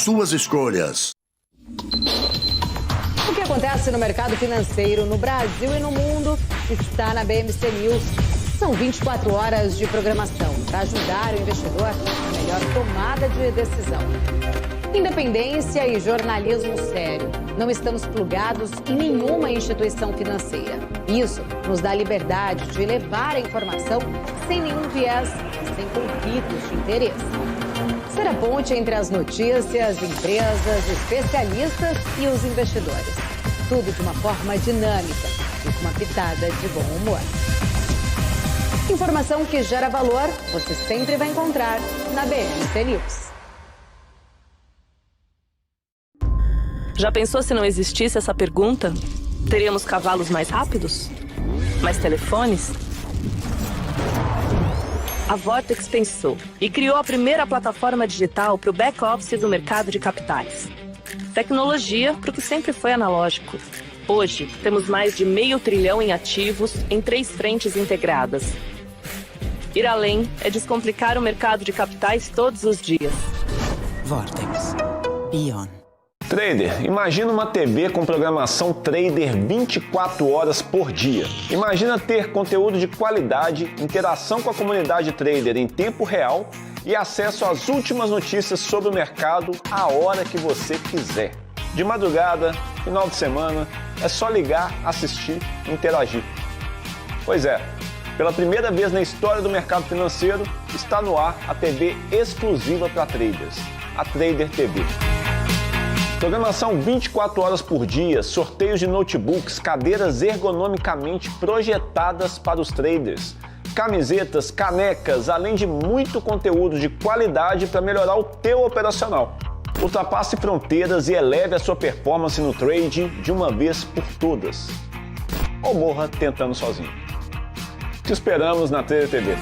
suas escolhas. O que acontece no mercado financeiro no Brasil e no mundo está na BMC News. São 24 horas de programação para ajudar o investidor na melhor tomada de decisão. Independência e jornalismo sério. Não estamos plugados em nenhuma instituição financeira. Isso nos dá liberdade de levar a informação sem nenhum viés e sem conflitos de interesse. Ser a ponte entre as notícias, empresas, especialistas e os investidores. Tudo de uma forma dinâmica e com uma pitada de bom humor. Informação que gera valor, você sempre vai encontrar na BMC News. Já pensou se não existisse essa pergunta? Teríamos cavalos mais rápidos? Mais telefones? A Vortex pensou e criou a primeira plataforma digital para o back-office do mercado de capitais. Tecnologia para o que sempre foi analógico. Hoje, temos mais de 500 bilhão em ativos em 3 frentes integradas. Ir além é descomplicar o mercado de capitais todos os dias. Vortex. Beyond. Trader, imagina uma TV com programação trader 24 horas por dia. Imagina ter conteúdo de qualidade, interação com a comunidade trader em tempo real e acesso às últimas notícias sobre o mercado a hora que você quiser. De madrugada, final de semana, é só ligar, assistir e interagir. Pois é, pela primeira vez na história do mercado financeiro, está no ar a TV exclusiva para traders, a Trader TV. Programação 24 horas por dia, sorteios de notebooks, cadeiras ergonomicamente projetadas para os traders, camisetas, canecas, além de muito conteúdo de qualidade para melhorar o teu operacional. Ultrapasse fronteiras e eleve a sua performance no trade de uma vez por todas. Ou morra tentando sozinho. Te esperamos na Trader TV.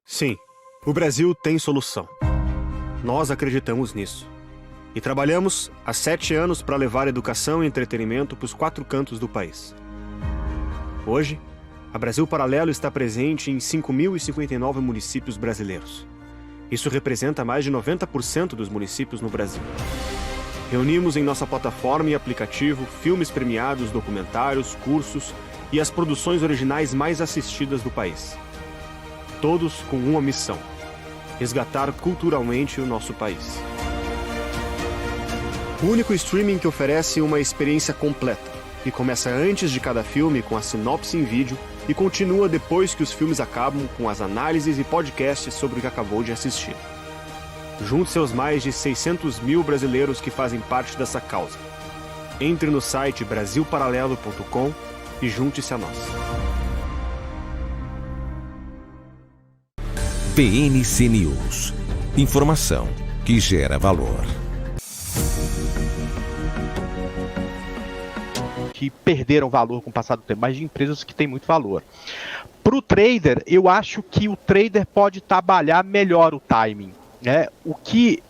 Sim, o Brasil tem solução. Nós acreditamos nisso. E trabalhamos há 7 anos para levar educação e entretenimento para os 4 cantos do país. Hoje, a Brasil Paralelo está presente em 5.059 municípios brasileiros. Isso representa mais de 90% dos municípios no Brasil. Reunimos em nossa plataforma e aplicativo filmes premiados, documentários, cursos e as produções originais mais assistidas do país. Todos com uma missão: resgatar culturalmente o nosso país. O único streaming que oferece uma experiência completa, que começa antes de cada filme com a sinopse em vídeo e continua depois que os filmes acabam com as análises e podcasts sobre o que acabou de assistir. Junte-se aos mais de 600 mil brasileiros que fazem parte dessa causa. Entre no site brasilparalelo.com e junte-se a nós. BNC News. Informação que gera valor. Que perderam valor com o passar do tempo, mas de empresas que têm muito valor. Para o trader, eu acho que o trader pode trabalhar melhor o timing, né? O que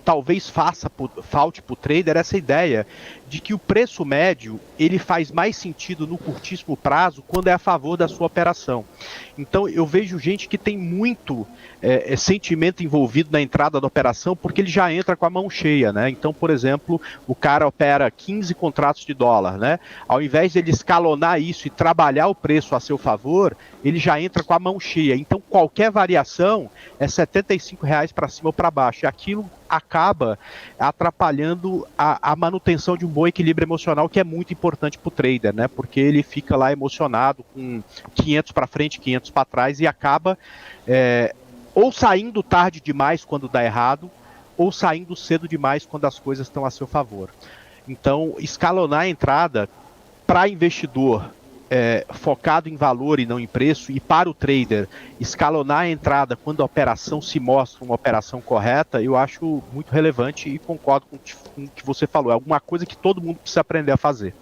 talvez falte para o trader essa ideia de que o preço médio ele faz mais sentido no curtíssimo prazo quando é a favor da sua operação. Então eu vejo gente que tem muito sentimento envolvido na entrada da operação porque ele já entra com a mão cheia, né? Então, por exemplo, o cara opera 15 contratos de dólar, né? Ao invés de ele escalonar isso e trabalhar o preço a seu favor, ele já entra com a mão cheia. Então qualquer variação é R$ 75 para cima ou para baixo. E aquilo acaba atrapalhando a manutenção de um bom equilíbrio emocional, que é muito importante para o trader, né? Porque ele fica lá emocionado com 500 para frente, 500 para trás e acaba ou saindo tarde demais quando dá errado, ou saindo cedo demais quando as coisas estão a seu favor. Então, escalonar a entrada para investidor focado em valor e não em preço, e para o trader escalonar a entrada quando a operação se mostra uma operação correta, eu acho muito relevante e concordo com o que você falou. É alguma coisa que todo mundo precisa aprender a fazer.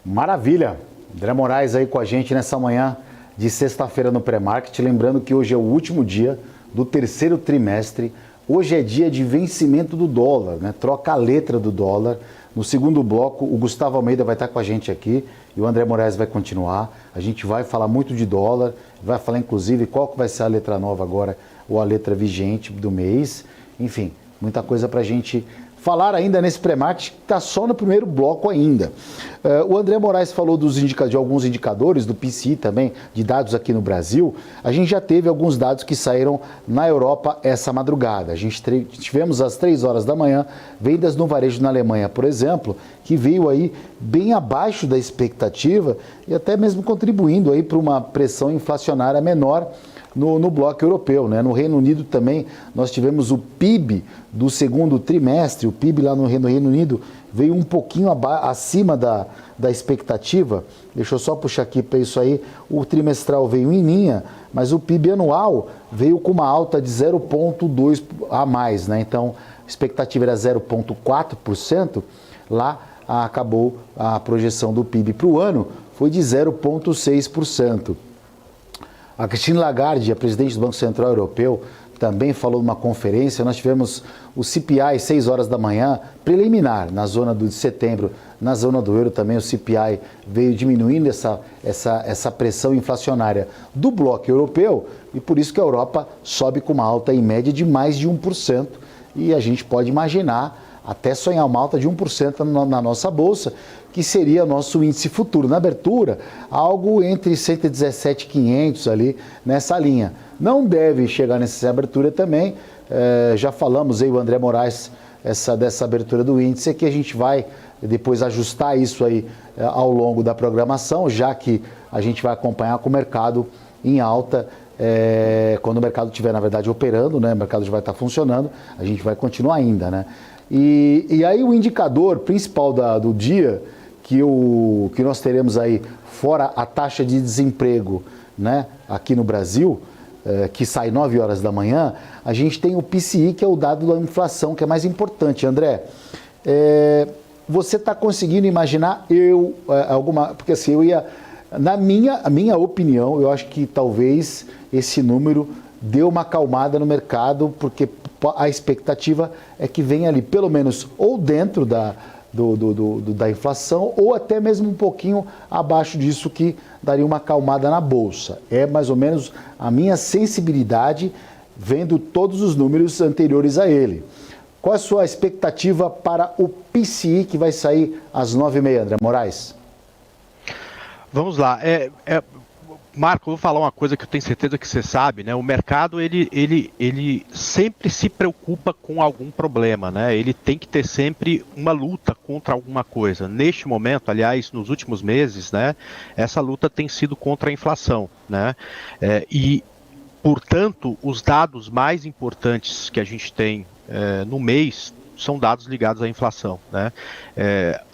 Maravilha! André Moraes aí com a gente nessa manhã de sexta-feira no pré-market. Lembrando que hoje é o último dia do terceiro trimestre Hoje é dia de vencimento do dólar, né? Troca a letra do dólar. No segundo bloco, o Gustavo Almeida vai estar com a gente aqui e o André Moraes vai continuar. A gente vai falar muito de dólar, vai falar inclusive qual que vai ser a letra nova agora ou a letra vigente do mês. Enfim, muita coisa para a gente falar ainda nesse pré-market que está só no primeiro bloco ainda. O André Moraes falou de alguns indicadores, do PCI também, de dados aqui no Brasil. A gente já teve alguns dados que saíram na Europa essa madrugada. A gente tivemos às 3 horas da manhã, vendas no varejo na Alemanha, por exemplo, que veio aí bem abaixo da expectativa e até mesmo contribuindo aí para uma pressão inflacionária menor no bloco europeu, né? No Reino Unido também nós tivemos o PIB do segundo trimestre, o PIB lá no Reino Unido veio um pouquinho acima da expectativa. Deixa eu só puxar aqui para isso aí, o trimestral veio em linha, mas o PIB anual veio com uma alta de 0,2 a mais, né? Então a expectativa era 0,4%, lá acabou a projeção do PIB para o ano, foi de 0,6%. A Christine Lagarde, a presidente do Banco Central Europeu, também falou numa conferência. Nós tivemos o CPI 6 horas da manhã, preliminar, na zona de setembro. Na zona do euro também o CPI veio diminuindo essa pressão inflacionária do bloco europeu e por isso que a Europa sobe com uma alta em média de mais de 1%. E a gente pode imaginar, até sonhar uma alta de 1% na nossa bolsa, que seria nosso índice futuro. Na abertura, algo entre 117.500 ali nessa linha. Não deve chegar nessa abertura também, já falamos aí, o André Moraes, dessa abertura do índice, que a gente vai depois ajustar isso aí ao longo da programação, já que a gente vai acompanhar com o mercado em alta, quando o mercado estiver, na verdade, operando, né? O mercado já vai estar funcionando, a gente vai continuar ainda, né? E aí o indicador principal do dia, que nós teremos aí, fora a taxa de desemprego, né, aqui no Brasil, que sai 9 horas da manhã, a gente tem o PCI, que é o dado da inflação, que é mais importante. André, você está conseguindo imaginar porque assim, a minha opinião, eu acho que talvez esse número deu uma acalmada no mercado, porque a expectativa é que venha ali, pelo menos, ou dentro da inflação, ou até mesmo um pouquinho abaixo disso, que daria uma acalmada na Bolsa. É mais ou menos a minha sensibilidade, vendo todos os números anteriores a ele. Qual a sua expectativa para o PCI, que vai sair às 9h30, André Moraes? Vamos lá. Marco, eu vou falar uma coisa que eu tenho certeza que você sabe, né? O mercado, ele sempre se preocupa com algum problema, né? Ele tem que ter sempre uma luta contra alguma coisa. Neste momento, aliás, nos últimos meses, né? Essa luta tem sido contra a inflação, né? Portanto, os dados mais importantes que a gente tem no mês são dados ligados à inflação, né?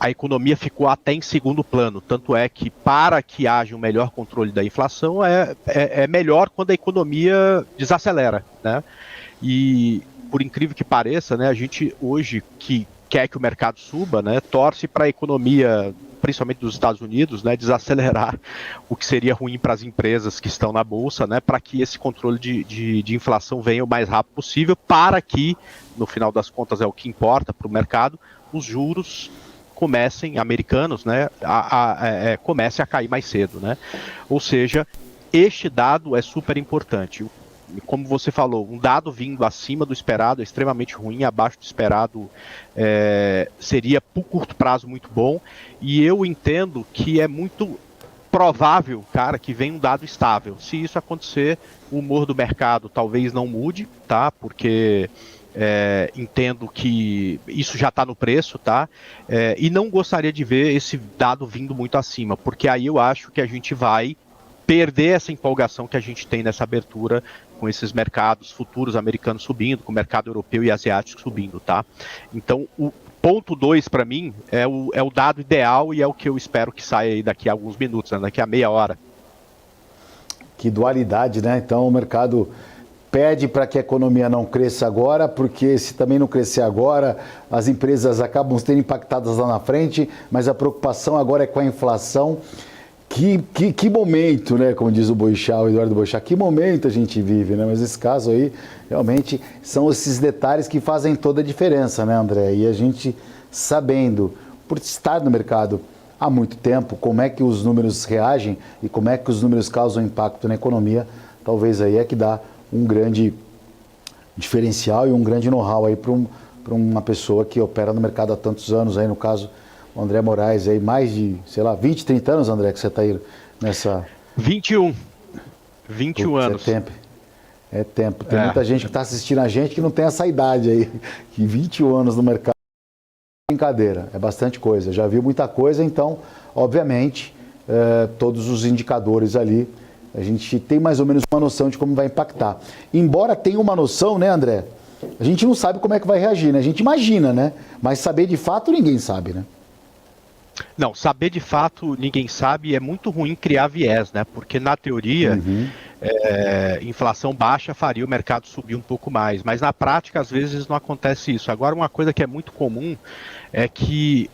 A economia ficou até em segundo plano, tanto é que para que haja um melhor controle da inflação é melhor quando a economia desacelera, né? E por incrível que pareça, né, a gente hoje que quer que o mercado suba, né, torce para a economia, principalmente dos Estados Unidos, né, desacelerar, o que seria ruim para as empresas que estão na bolsa, né, para que esse controle de inflação venha o mais rápido possível, para que, no final das contas, é o que importa para o mercado, os juros comecem, americanos, né, comecem a cair mais cedo, né? Ou seja, este dado é super importante. Como você falou, um dado vindo acima do esperado é extremamente ruim, abaixo do esperado seria, por curto prazo, muito bom. E eu entendo que é muito provável, cara, que venha um dado estável. Se isso acontecer, o humor do mercado talvez não mude, tá? Porque entendo que isso já está no preço, tá? E não gostaria de ver esse dado vindo muito acima, porque aí eu acho que a gente vai perder essa empolgação que a gente tem nessa abertura, com esses mercados futuros americanos subindo, com o mercado europeu e asiático subindo, tá? Então, o ponto 2 para mim é o dado ideal e é o que eu espero que saia aí daqui a alguns minutos, né? Daqui a meia hora. Que dualidade, né? Então, o mercado pede para que a economia não cresça agora, porque se também não crescer agora, as empresas acabam sendo impactadas lá na frente, mas a preocupação agora é com a inflação. Que momento, né? Como diz o Boixá, o Eduardo Boixá, que momento a gente vive, né? Mas esse caso aí, realmente, são esses detalhes que fazem toda a diferença, né, André? E a gente sabendo, por estar no mercado há muito tempo, como é que os números reagem e como é que os números causam impacto na economia, talvez aí é que dá um grande diferencial e um grande know-how aí para uma pessoa que opera no mercado há tantos anos, aí no caso o André Moraes, aí mais de, sei lá, 20, 30 anos, André, que você está aí nessa... 21 anos. É tempo. Tem muita gente que está assistindo a gente que não tem essa idade aí, que 21 anos no mercado é brincadeira, é bastante coisa. Já viu muita coisa, então, obviamente, todos os indicadores ali, a gente tem mais ou menos uma noção de como vai impactar. Embora tenha uma noção, né, André? A gente não sabe como é que vai reagir, né? A gente imagina, né? Mas saber de fato ninguém sabe, né? Não, saber de fato ninguém sabe, é muito ruim criar viés, né? Porque na teoria, inflação baixa faria o mercado subir um pouco mais, mas na prática às vezes não acontece isso. Agora, uma coisa que é muito comum é que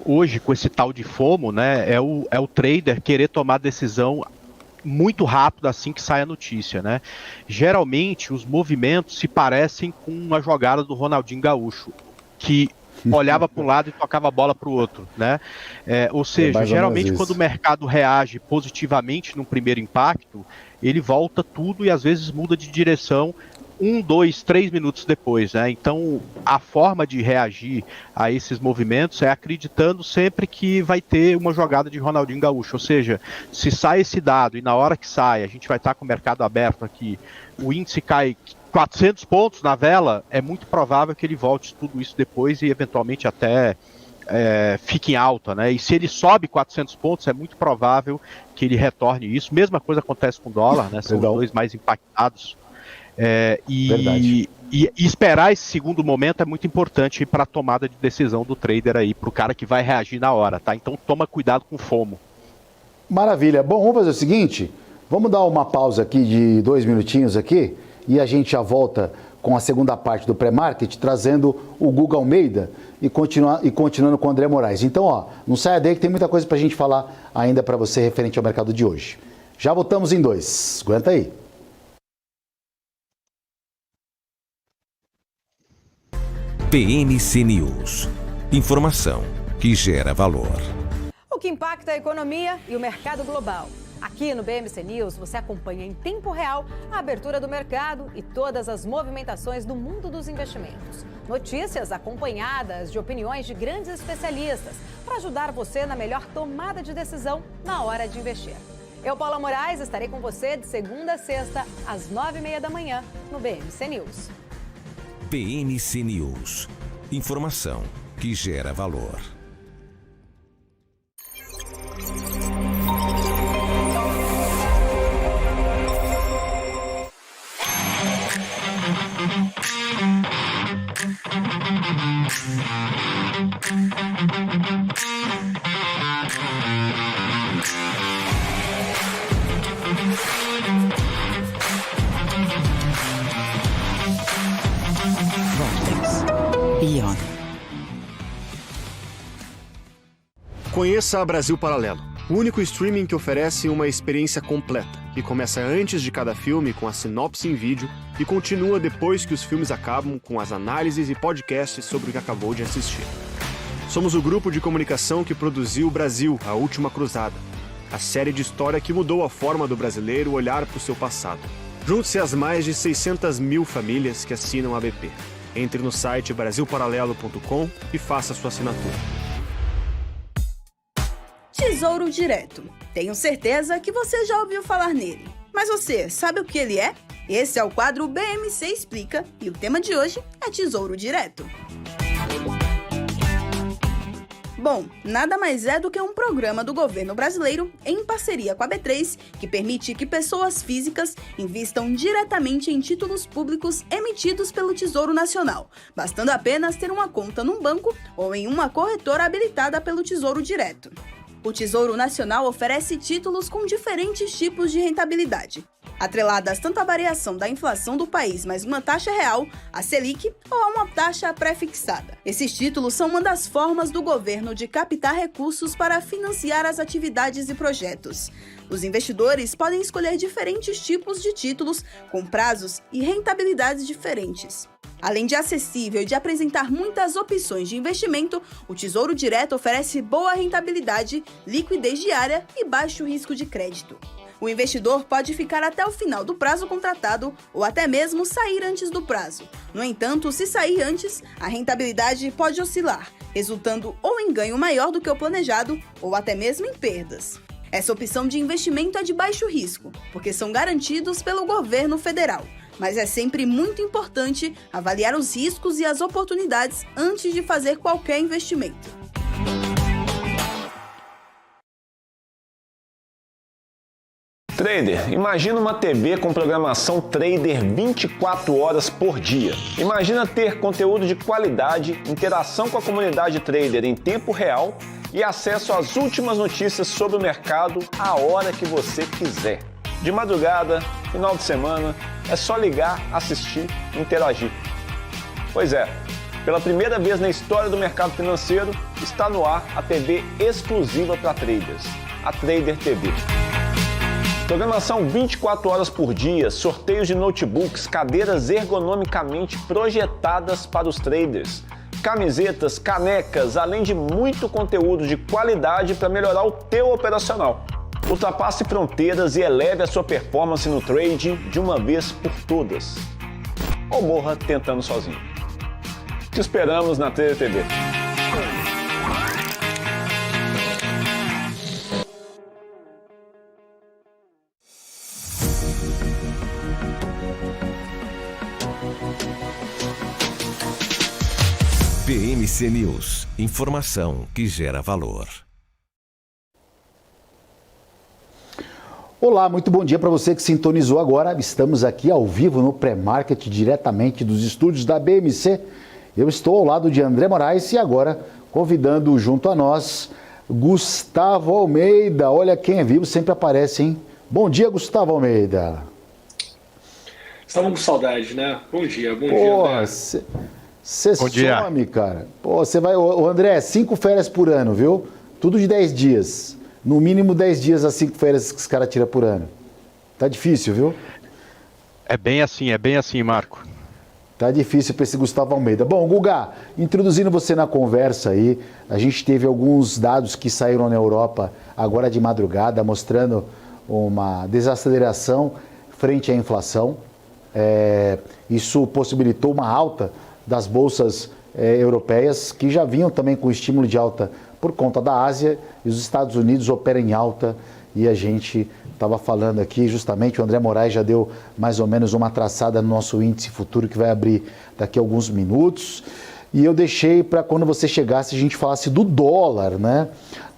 hoje, com esse tal de FOMO, né, é o trader querer tomar decisão muito rápido assim que sai a notícia, né? Geralmente os movimentos se parecem com uma jogada do Ronaldinho Gaúcho, que olhava para um lado e tocava a bola para o outro, né? Ou seja, geralmente quando o mercado reage positivamente num primeiro impacto, ele volta tudo e às vezes muda de direção 1, 2, 3 minutos depois, né? Então, a forma de reagir a esses movimentos é acreditando sempre que vai ter uma jogada de Ronaldinho Gaúcho, ou seja, se sai esse dado e na hora que sai, a gente vai estar com o mercado aberto aqui, o índice cai 400 pontos na vela, é muito provável que ele volte tudo isso depois e eventualmente até fique em alta, né? E se ele sobe 400 pontos, é muito provável que ele retorne isso. Mesma coisa acontece com o dólar, né? São os dois mais impactados. E esperar esse segundo momento é muito importante para a tomada de decisão do trader aí, para o cara que vai reagir na hora, tá? Então toma cuidado com o FOMO. Maravilha. Bom, vamos fazer o seguinte, vamos dar uma pausa aqui de 2 minutinhos aqui e a gente já volta com a segunda parte do pré-market, trazendo o Guga Almeida e continuando com o André Moraes. Então, ó, não saia daí que tem muita coisa para a gente falar ainda para você referente ao mercado de hoje. Já voltamos em 2. Aguenta aí. PNC News. Informação que gera valor. O que impacta a economia e o mercado global. Aqui no BMC News você acompanha em tempo real a abertura do mercado e todas as movimentações do mundo dos investimentos. Notícias acompanhadas de opiniões de grandes especialistas para ajudar você na melhor tomada de decisão na hora de investir. Eu, Paula Moraes, estarei com você de segunda a sexta, às 9h30 da manhã, no BMC News. PNC News. Informação que gera valor. Vortex. Beyond. Conheça a Brasil Paralelo, o único streaming que oferece uma experiência completa, que começa antes de cada filme com a sinopse em vídeo e continua depois que os filmes acabam com as análises e podcasts sobre o que acabou de assistir. Somos o grupo de comunicação que produziu Brasil, a Última Cruzada, a série de história que mudou a forma do brasileiro olhar para o seu passado. Junte-se às mais de 600 mil famílias que assinam a BP. Entre no site brasilparalelo.com e faça sua assinatura. Tesouro Direto. Tenho certeza que você já ouviu falar nele. Mas você sabe o que ele é? Esse é o quadro BMC Explica e o tema de hoje é Tesouro Direto. Bom, nada mais é do que um programa do governo brasileiro em parceria com a B3 que permite que pessoas físicas invistam diretamente em títulos públicos emitidos pelo Tesouro Nacional, bastando apenas ter uma conta num banco ou em uma corretora habilitada pelo Tesouro Direto. O Tesouro Nacional oferece títulos com diferentes tipos de rentabilidade. atreladas tanto à variação da inflação do país mais uma taxa real, a Selic, ou a uma taxa pré-fixada. Esses títulos são uma das formas do governo de captar recursos para financiar as atividades e projetos. Os investidores podem escolher diferentes tipos de títulos com prazos e rentabilidades diferentes. Além de acessível e de apresentar muitas opções de investimento, o Tesouro Direto oferece boa rentabilidade, liquidez diária e baixo risco de crédito. O investidor pode ficar até o final do prazo contratado ou até mesmo sair antes do prazo. No entanto, se sair antes, a rentabilidade pode oscilar, resultando ou em ganho maior do que o planejado ou até mesmo em perdas. Essa opção de investimento é de baixo risco, porque são garantidos pelo governo federal. Mas é sempre muito importante avaliar os riscos e as oportunidades antes de fazer qualquer investimento. Trader, imagina uma TV com programação trader 24 horas por dia. Imagina ter conteúdo de qualidade, interação com a comunidade trader em tempo real e acesso às últimas notícias sobre o mercado a hora que você quiser. De madrugada, final de semana, é só ligar, assistir e interagir. Pois é, pela primeira vez na história do mercado financeiro, está no ar a TV exclusiva para traders, a Trader TV. Programação 24 horas por dia, sorteios de notebooks, cadeiras ergonomicamente projetadas para os traders, camisetas, canecas, além de muito conteúdo de qualidade para melhorar o teu operacional. Ultrapasse fronteiras e eleve a sua performance no trade de uma vez por todas. Ou morra tentando sozinho. Te esperamos na Trader TV. BMC News. Informação que gera valor. Olá, muito bom dia para você que sintonizou agora. Estamos aqui ao vivo no pré-market, diretamente dos estúdios da BMC. Eu estou ao lado de André Moraes e agora convidando junto a nós Gustavo Almeida. Olha, quem é vivo sempre aparece, hein? Bom dia, Gustavo Almeida. Estavam com saudade, né? Bom dia, bom dia. Você some, cara. Pô, você vai... Ô, André, 5 férias por ano, viu? Tudo de 10 dias. No mínimo 10 dias as 5 férias que os caras tiram por ano. Tá difícil, viu? É bem assim, Marco. Tá difícil para esse Gustavo Almeida. Bom, Guga, introduzindo você na conversa aí, a gente teve alguns dados que saíram na Europa agora de madrugada, mostrando uma desaceleração frente à inflação. Isso possibilitou uma alta das bolsas europeias, que já vinham também com estímulo de alta por conta da Ásia, e os Estados Unidos operam em alta, e a gente estava falando aqui, justamente, o André Moraes já deu mais ou menos uma traçada no nosso índice futuro, que vai abrir daqui a alguns minutos, e eu deixei para quando você chegasse a gente falasse do dólar, né?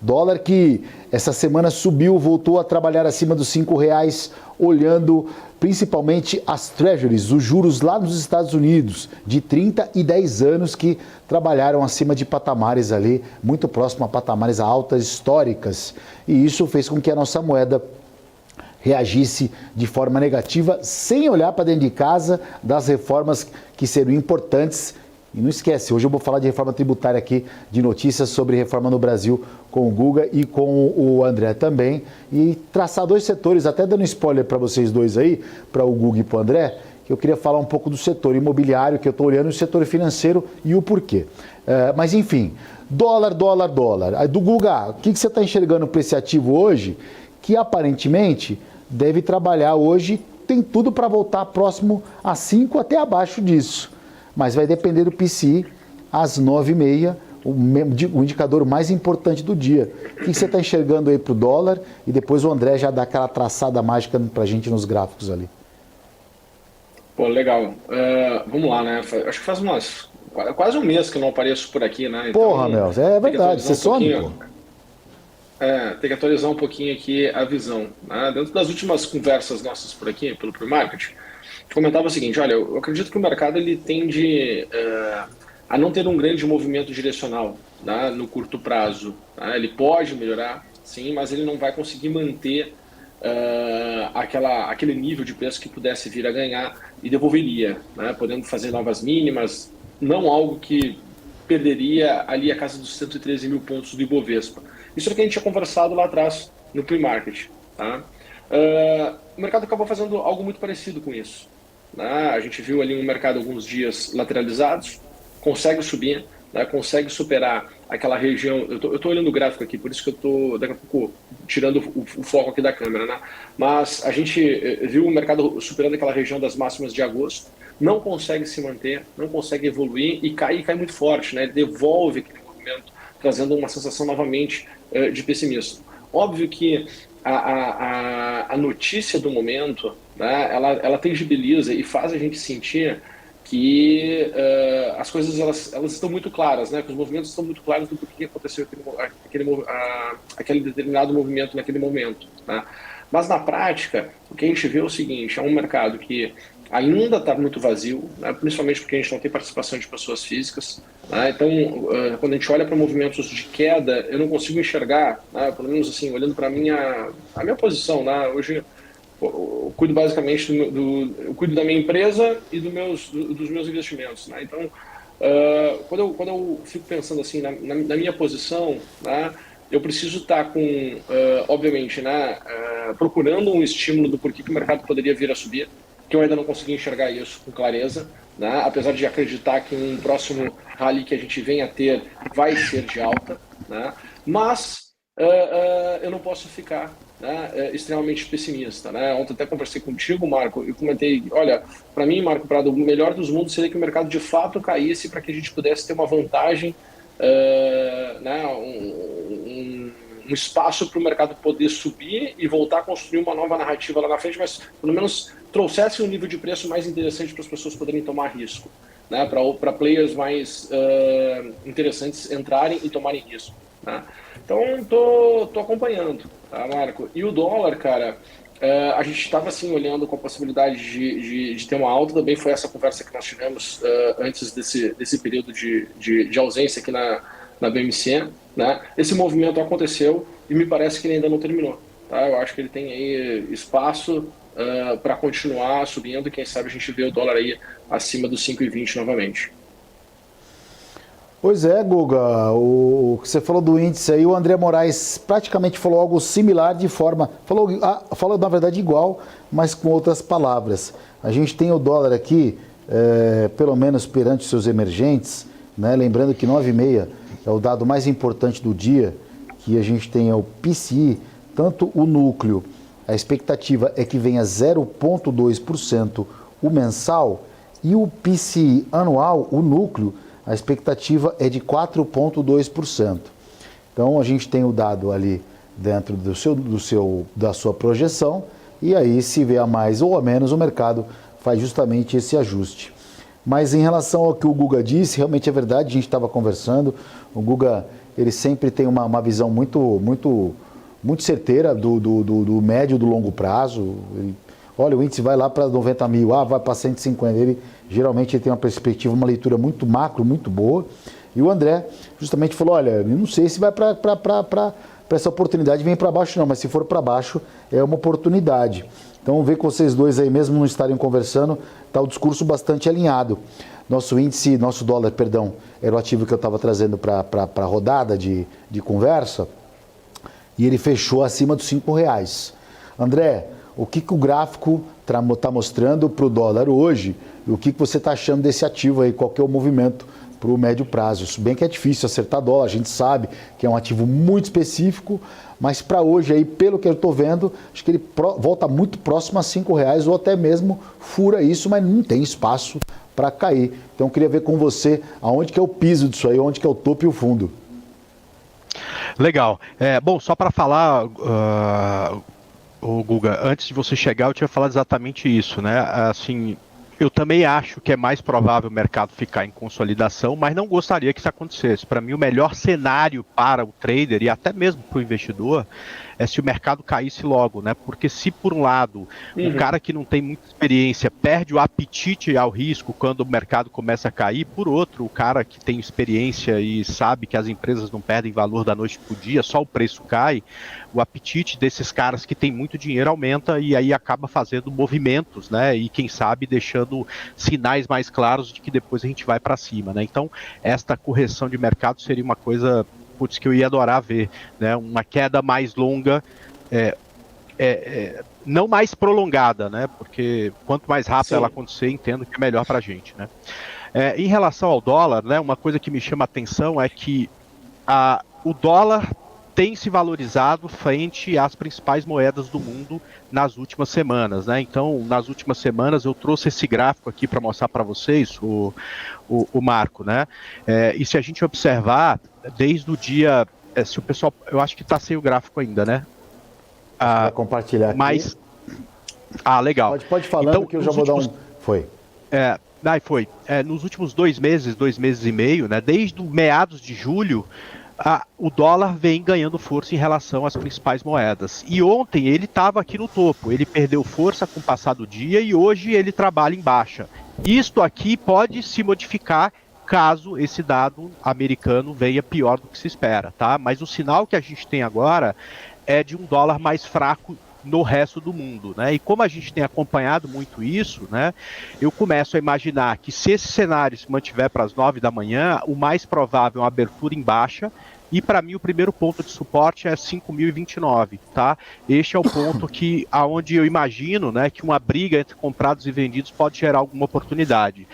Dólar que essa semana subiu, voltou a trabalhar acima dos R$5, olhando principalmente as treasuries, os juros lá nos Estados Unidos, de 30 e 10 anos, que trabalharam acima de patamares ali, muito próximo a patamares altas históricas. E isso fez com que a nossa moeda reagisse de forma negativa, sem olhar para dentro de casa das reformas que seriam importantes. E não esquece, hoje eu vou falar de reforma tributária aqui, de notícias sobre reforma no Brasil com o Guga e com o André também. E traçar 2 setores, até dando spoiler para vocês dois aí, para o Guga e para o André, que eu queria falar um pouco do setor imobiliário, que eu estou olhando, o setor financeiro e o porquê. Mas enfim, dólar. Do Guga, o que você está enxergando para esse ativo hoje, que aparentemente deve trabalhar hoje, tem tudo para voltar próximo a 5 até abaixo disso. Mas vai depender do PCI às 9h30, o indicador mais importante do dia. O que você está enxergando aí para o dólar? E depois o André já dá aquela traçada mágica para a gente nos gráficos ali. Pô, legal. Vamos lá, né? Acho que faz quase um mês que eu não apareço por aqui, né? Então, porra, meu, é verdade, você some, pô. Tem que atualizar um pouquinho aqui a visão, né? Dentro das últimas conversas nossas por aqui, pelo pre-market, comentava o seguinte: olha, eu acredito que o mercado ele tende a não ter um grande movimento direcional, né, no curto prazo. Né? Ele pode melhorar, sim, mas ele não vai conseguir manter aquele nível de preço que pudesse vir a ganhar e devolveria, né, podendo fazer novas mínimas, não algo que perderia ali a casa dos 113 mil pontos do Ibovespa. Isso é o que a gente tinha conversado lá atrás no pre-market. Tá? O mercado acabou fazendo algo muito parecido com isso. Né? A gente viu ali um mercado alguns dias lateralizados, consegue subir, né? Consegue superar aquela região. Eu estou olhando o gráfico aqui, por isso que eu estou daqui a pouco tirando o foco aqui da câmera, né? Mas a gente viu o mercado superando aquela região das máximas de agosto, não consegue se manter, não consegue evoluir e cai muito forte, né? Ele devolve aquele movimento, trazendo uma sensação novamente de pessimismo. Óbvio que a notícia do momento, né, ela tangibiliza e faz a gente sentir que as coisas elas estão muito claras, né? Que os movimentos estão muito claros do porquê aconteceu aquele determinado movimento naquele momento. Né? Mas na prática, o que a gente vê é o seguinte: é um mercado que ainda está muito vazio, né? Principalmente porque a gente não tem participação de pessoas físicas. Né? Então, quando a gente olha para movimentos de queda, eu não consigo enxergar, né? Pelo menos assim, olhando para a minha posição, né? Hoje eu cuido basicamente eu cuido da minha empresa e dos meus investimentos. Né? Então, quando eu fico pensando assim na minha posição, né, eu preciso estar com, obviamente, né, procurando um estímulo do porquê que o mercado poderia vir a subir, que eu ainda não consegui enxergar isso com clareza, né, apesar de acreditar que um próximo rally que a gente venha a ter vai ser de alta, né, mas eu não posso ficar, né, extremamente pessimista. Né? Ontem até conversei contigo, Marco, e comentei, olha, para mim, Marco Prado, o melhor dos mundos seria que o mercado de fato caísse para que a gente pudesse ter uma vantagem, né, um espaço para o mercado poder subir e voltar a construir uma nova narrativa lá na frente, mas pelo menos trouxesse um nível de preço mais interessante para as pessoas poderem tomar risco, né, para players mais interessantes entrarem e tomarem risco. Né? Então, tô acompanhando, tá, Marco? E o dólar, cara, a gente estava assim olhando com a possibilidade de ter uma alta. Também foi essa conversa que nós tivemos antes desse período de ausência aqui na BMC. Né? Esse movimento aconteceu e me parece que ele ainda não terminou. Tá? Eu acho que ele tem aí espaço para continuar subindo e quem sabe a gente vê o dólar aí acima dos 5,20 novamente. Pois é, Guga, o que você falou do índice aí, o André Moraes praticamente falou algo similar de forma, falou na verdade igual, mas com outras palavras. A gente tem o dólar aqui, pelo menos perante os seus emergentes, né? Lembrando que 9,6 é o dado mais importante do dia, que a gente tem o PCI, tanto o núcleo, a expectativa é que venha 0,2% o mensal, e o PCI anual, o núcleo, a expectativa é de 4,2%. Então, a gente tem o dado ali dentro da sua projeção, e aí, se vê a mais ou a menos, o mercado faz justamente esse ajuste. Mas em relação ao que o Guga disse, realmente é verdade, a gente estava conversando, o Guga, ele sempre tem uma visão muito certeira do médio e do longo prazo. Olha, o índice vai lá para 90 mil, vai para 150. Ele geralmente tem uma perspectiva, uma leitura muito macro, muito boa. E o André justamente falou, olha, eu não sei se vai para essa oportunidade vem para baixo não, mas se for para baixo é uma oportunidade. Então vamos ver com vocês dois aí, mesmo não estarem conversando, está o discurso bastante alinhado. Nosso dólar, era o ativo que eu estava trazendo para a rodada de conversa, e ele fechou acima dos R$5. André, o que o gráfico está mostrando para o dólar hoje e o que você está achando desse ativo aí, qual que é o movimento para o médio prazo? Se bem que é difícil acertar dólar, a gente sabe que é um ativo muito específico, mas para hoje, aí, pelo que eu estou vendo, acho que ele volta muito próximo a R$5 ou até mesmo fura isso, mas não tem espaço para cair. Então eu queria ver com você aonde que é o piso disso aí, onde que é o topo e o fundo. Legal. Bom, só para falar... Guga, antes de você chegar, eu tinha falado exatamente isso, né? Assim, eu também acho que é mais provável o mercado ficar em consolidação, mas não gostaria que isso acontecesse. Para mim, o melhor cenário para o trader e até mesmo para o investidor se o mercado caísse logo, né? Porque se por um lado o cara que não tem muita experiência perde o apetite ao risco quando o mercado começa a cair, por outro, o cara que tem experiência e sabe que as empresas não perdem valor da noite para o dia, só o preço cai, o apetite desses caras que têm muito dinheiro aumenta e aí acaba fazendo movimentos, né? E quem sabe deixando sinais mais claros de que depois a gente vai para cima, né? Então, esta correção de mercado seria uma coisa, putz, que eu ia adorar ver, né? Uma queda mais longa, não mais prolongada, né? Porque quanto mais rápido ela acontecer, entendo que é melhor para a gente, né? Em relação ao dólar, né? Uma coisa que me chama a atenção é que o dólar tem se valorizado frente às principais moedas do mundo nas últimas semanas, né? Então, nas últimas semanas eu trouxe esse gráfico aqui para mostrar para vocês, o Marco, né? E se a gente observar, desde o dia, se o pessoal, eu acho que está sem o gráfico ainda, né? Vai compartilhar aqui. Mas, legal. Pode falando então, que eu já vou dar um... Foi. Nos últimos 2 meses e meio, né? Desde meados de julho, o dólar vem ganhando força em relação às principais moedas. E ontem ele estava aqui no topo, ele perdeu força com o passar do dia e hoje ele trabalha em baixa. Isto aqui pode se modificar caso esse dado americano venha pior do que se espera, tá? Mas o sinal que a gente tem agora é de um dólar mais fraco no resto do mundo, né? E como a gente tem acompanhado muito isso, né? Eu começo a imaginar que se esse cenário se mantiver para as 9 da manhã, o mais provável é uma abertura em baixa. E para mim o primeiro ponto de suporte é 5.029, tá? Este é o ponto aonde eu imagino, né, que uma briga entre comprados e vendidos pode gerar alguma oportunidade.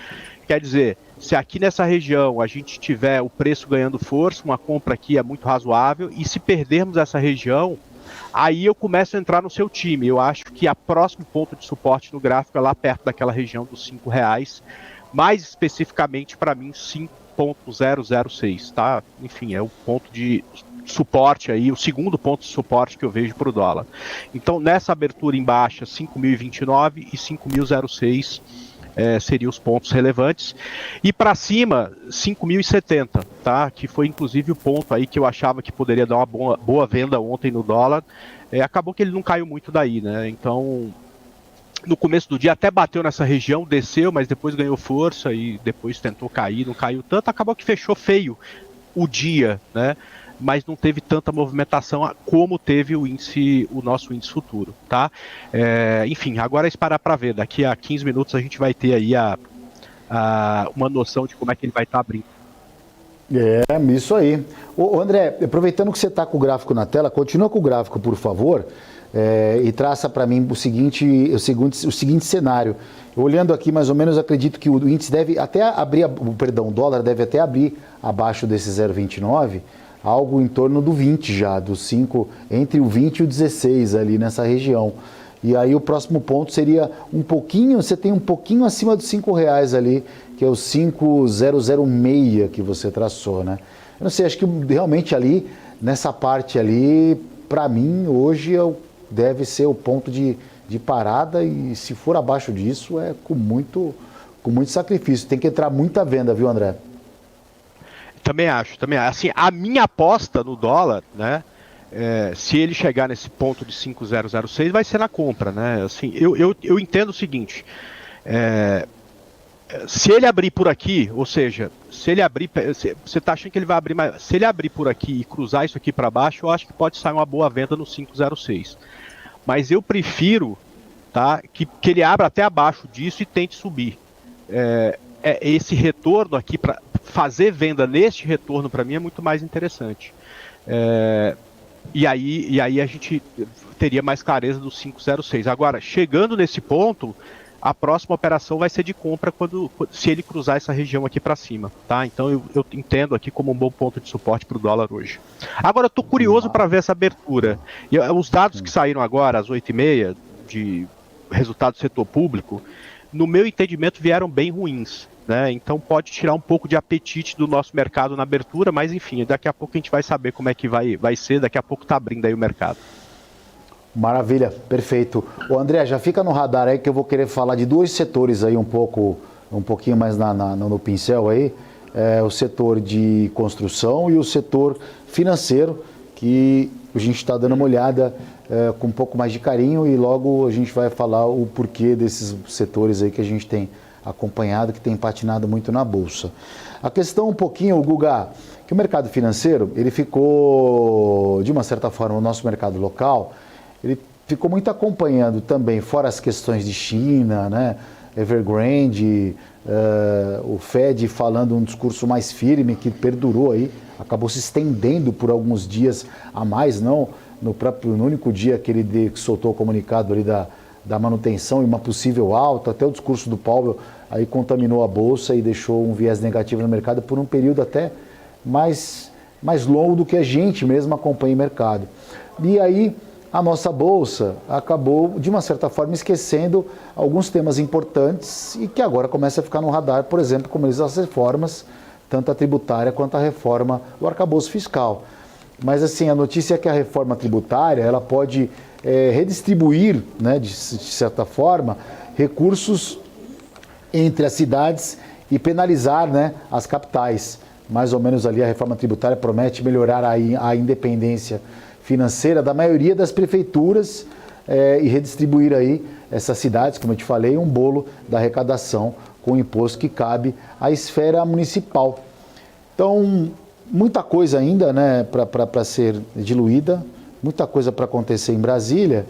Quer dizer, se aqui nessa região a gente tiver o preço ganhando força, uma compra aqui é muito razoável, e se perdermos essa região, aí eu começo a entrar no seu time. Eu acho que a próximo ponto de suporte no gráfico é lá perto daquela região dos R$5, mais especificamente para mim 5.006, tá? Enfim, é o ponto de suporte aí, o segundo ponto de suporte que eu vejo para o dólar. Então, nessa abertura em baixa, 5.029 e 5.006 seriam os pontos relevantes. E para cima, 5.070, tá? Que foi inclusive o ponto aí que eu achava que poderia dar uma boa venda ontem no dólar. Acabou que ele não caiu muito daí, né? Então, no começo do dia até bateu nessa região, desceu, mas depois ganhou força e depois tentou cair, não caiu tanto. Acabou que fechou feio o dia, né? Mas não teve tanta movimentação como teve o nosso índice futuro, tá? Enfim, agora é esperar para ver. Daqui a 15 minutos a gente vai ter aí uma noção de como é que ele vai estar abrindo. Isso aí. Ô, André, aproveitando que você está com o gráfico na tela, continua com o gráfico, por favor, e traça para mim o seguinte cenário. Olhando aqui, mais ou menos, acredito que o índice deve até abrir, o dólar deve até abrir abaixo desse 0,29, algo em torno do 20 já, do 5, entre o 20 e o 16 ali nessa região. E aí o próximo ponto seria você tem um pouquinho acima dos R$5 ali, que é o 5.006 que você traçou, né? Eu não sei, acho que realmente ali, nessa parte ali, para mim, hoje deve ser o ponto de parada, e se for abaixo disso, é com muito sacrifício. Tem que entrar muita venda, viu, André? Também acho. Assim, a minha aposta no dólar, né, se ele chegar nesse ponto de 5.006, vai ser na compra, né? Assim, eu entendo o seguinte, se ele abrir por aqui, ou seja, se ele abrir, você está achando que ele vai abrir mais, se ele abrir por aqui e cruzar isso aqui para baixo, eu acho que pode sair uma boa venda no 5.06. Mas eu prefiro, tá, que ele abra até abaixo disso e tente subir. Esse retorno aqui, para fazer venda neste retorno, para mim é muito mais interessante. E aí a gente teria mais clareza do 5.06. Agora, chegando nesse ponto, a próxima operação vai ser de compra se ele cruzar essa região aqui para cima, tá? Então eu entendo aqui como um bom ponto de suporte para o dólar hoje. Agora eu estou curioso para ver essa abertura. Os dados que saíram agora às 8h30 de resultado do setor público, no meu entendimento vieram bem ruins, né? Então pode tirar um pouco de apetite do nosso mercado na abertura, mas enfim, daqui a pouco a gente vai saber como é que vai ser, daqui a pouco está abrindo aí o mercado. Maravilha, perfeito. Ô André, já fica no radar aí que eu vou querer falar de dois setores aí um pouquinho mais no pincel aí, o setor de construção e o setor financeiro, que a gente está dando uma olhada com um pouco mais de carinho e logo a gente vai falar o porquê desses setores aí que a gente tem acompanhado, que tem patinado muito na Bolsa. A questão um pouquinho, Guga, que o mercado financeiro, ele ficou, de uma certa forma, o nosso mercado local, ele ficou muito acompanhando também, fora as questões de China, né, Evergrande, o Fed falando um discurso mais firme, que perdurou aí, acabou se estendendo por alguns dias a mais, não no único dia que ele soltou o comunicado ali da manutenção e uma possível alta, até o discurso do Powell aí contaminou a Bolsa e deixou um viés negativo no mercado por um período até mais longo do que a gente mesmo acompanha o mercado. E aí a nossa Bolsa acabou, de uma certa forma, esquecendo alguns temas importantes e que agora começa a ficar no radar, por exemplo, como as reformas, tanto a tributária quanto a reforma do arcabouço fiscal. Mas assim, a notícia é que a reforma tributária ela pode redistribuir, né, de certa forma, recursos entre as cidades e penalizar, né, as capitais. Mais ou menos ali a reforma tributária promete melhorar a independência financeira da maioria das prefeituras e redistribuir aí essas cidades, como eu te falei, um bolo da arrecadação com o imposto que cabe à esfera municipal. Então, muita coisa ainda, né, para ser diluída, muita coisa para acontecer em Brasília,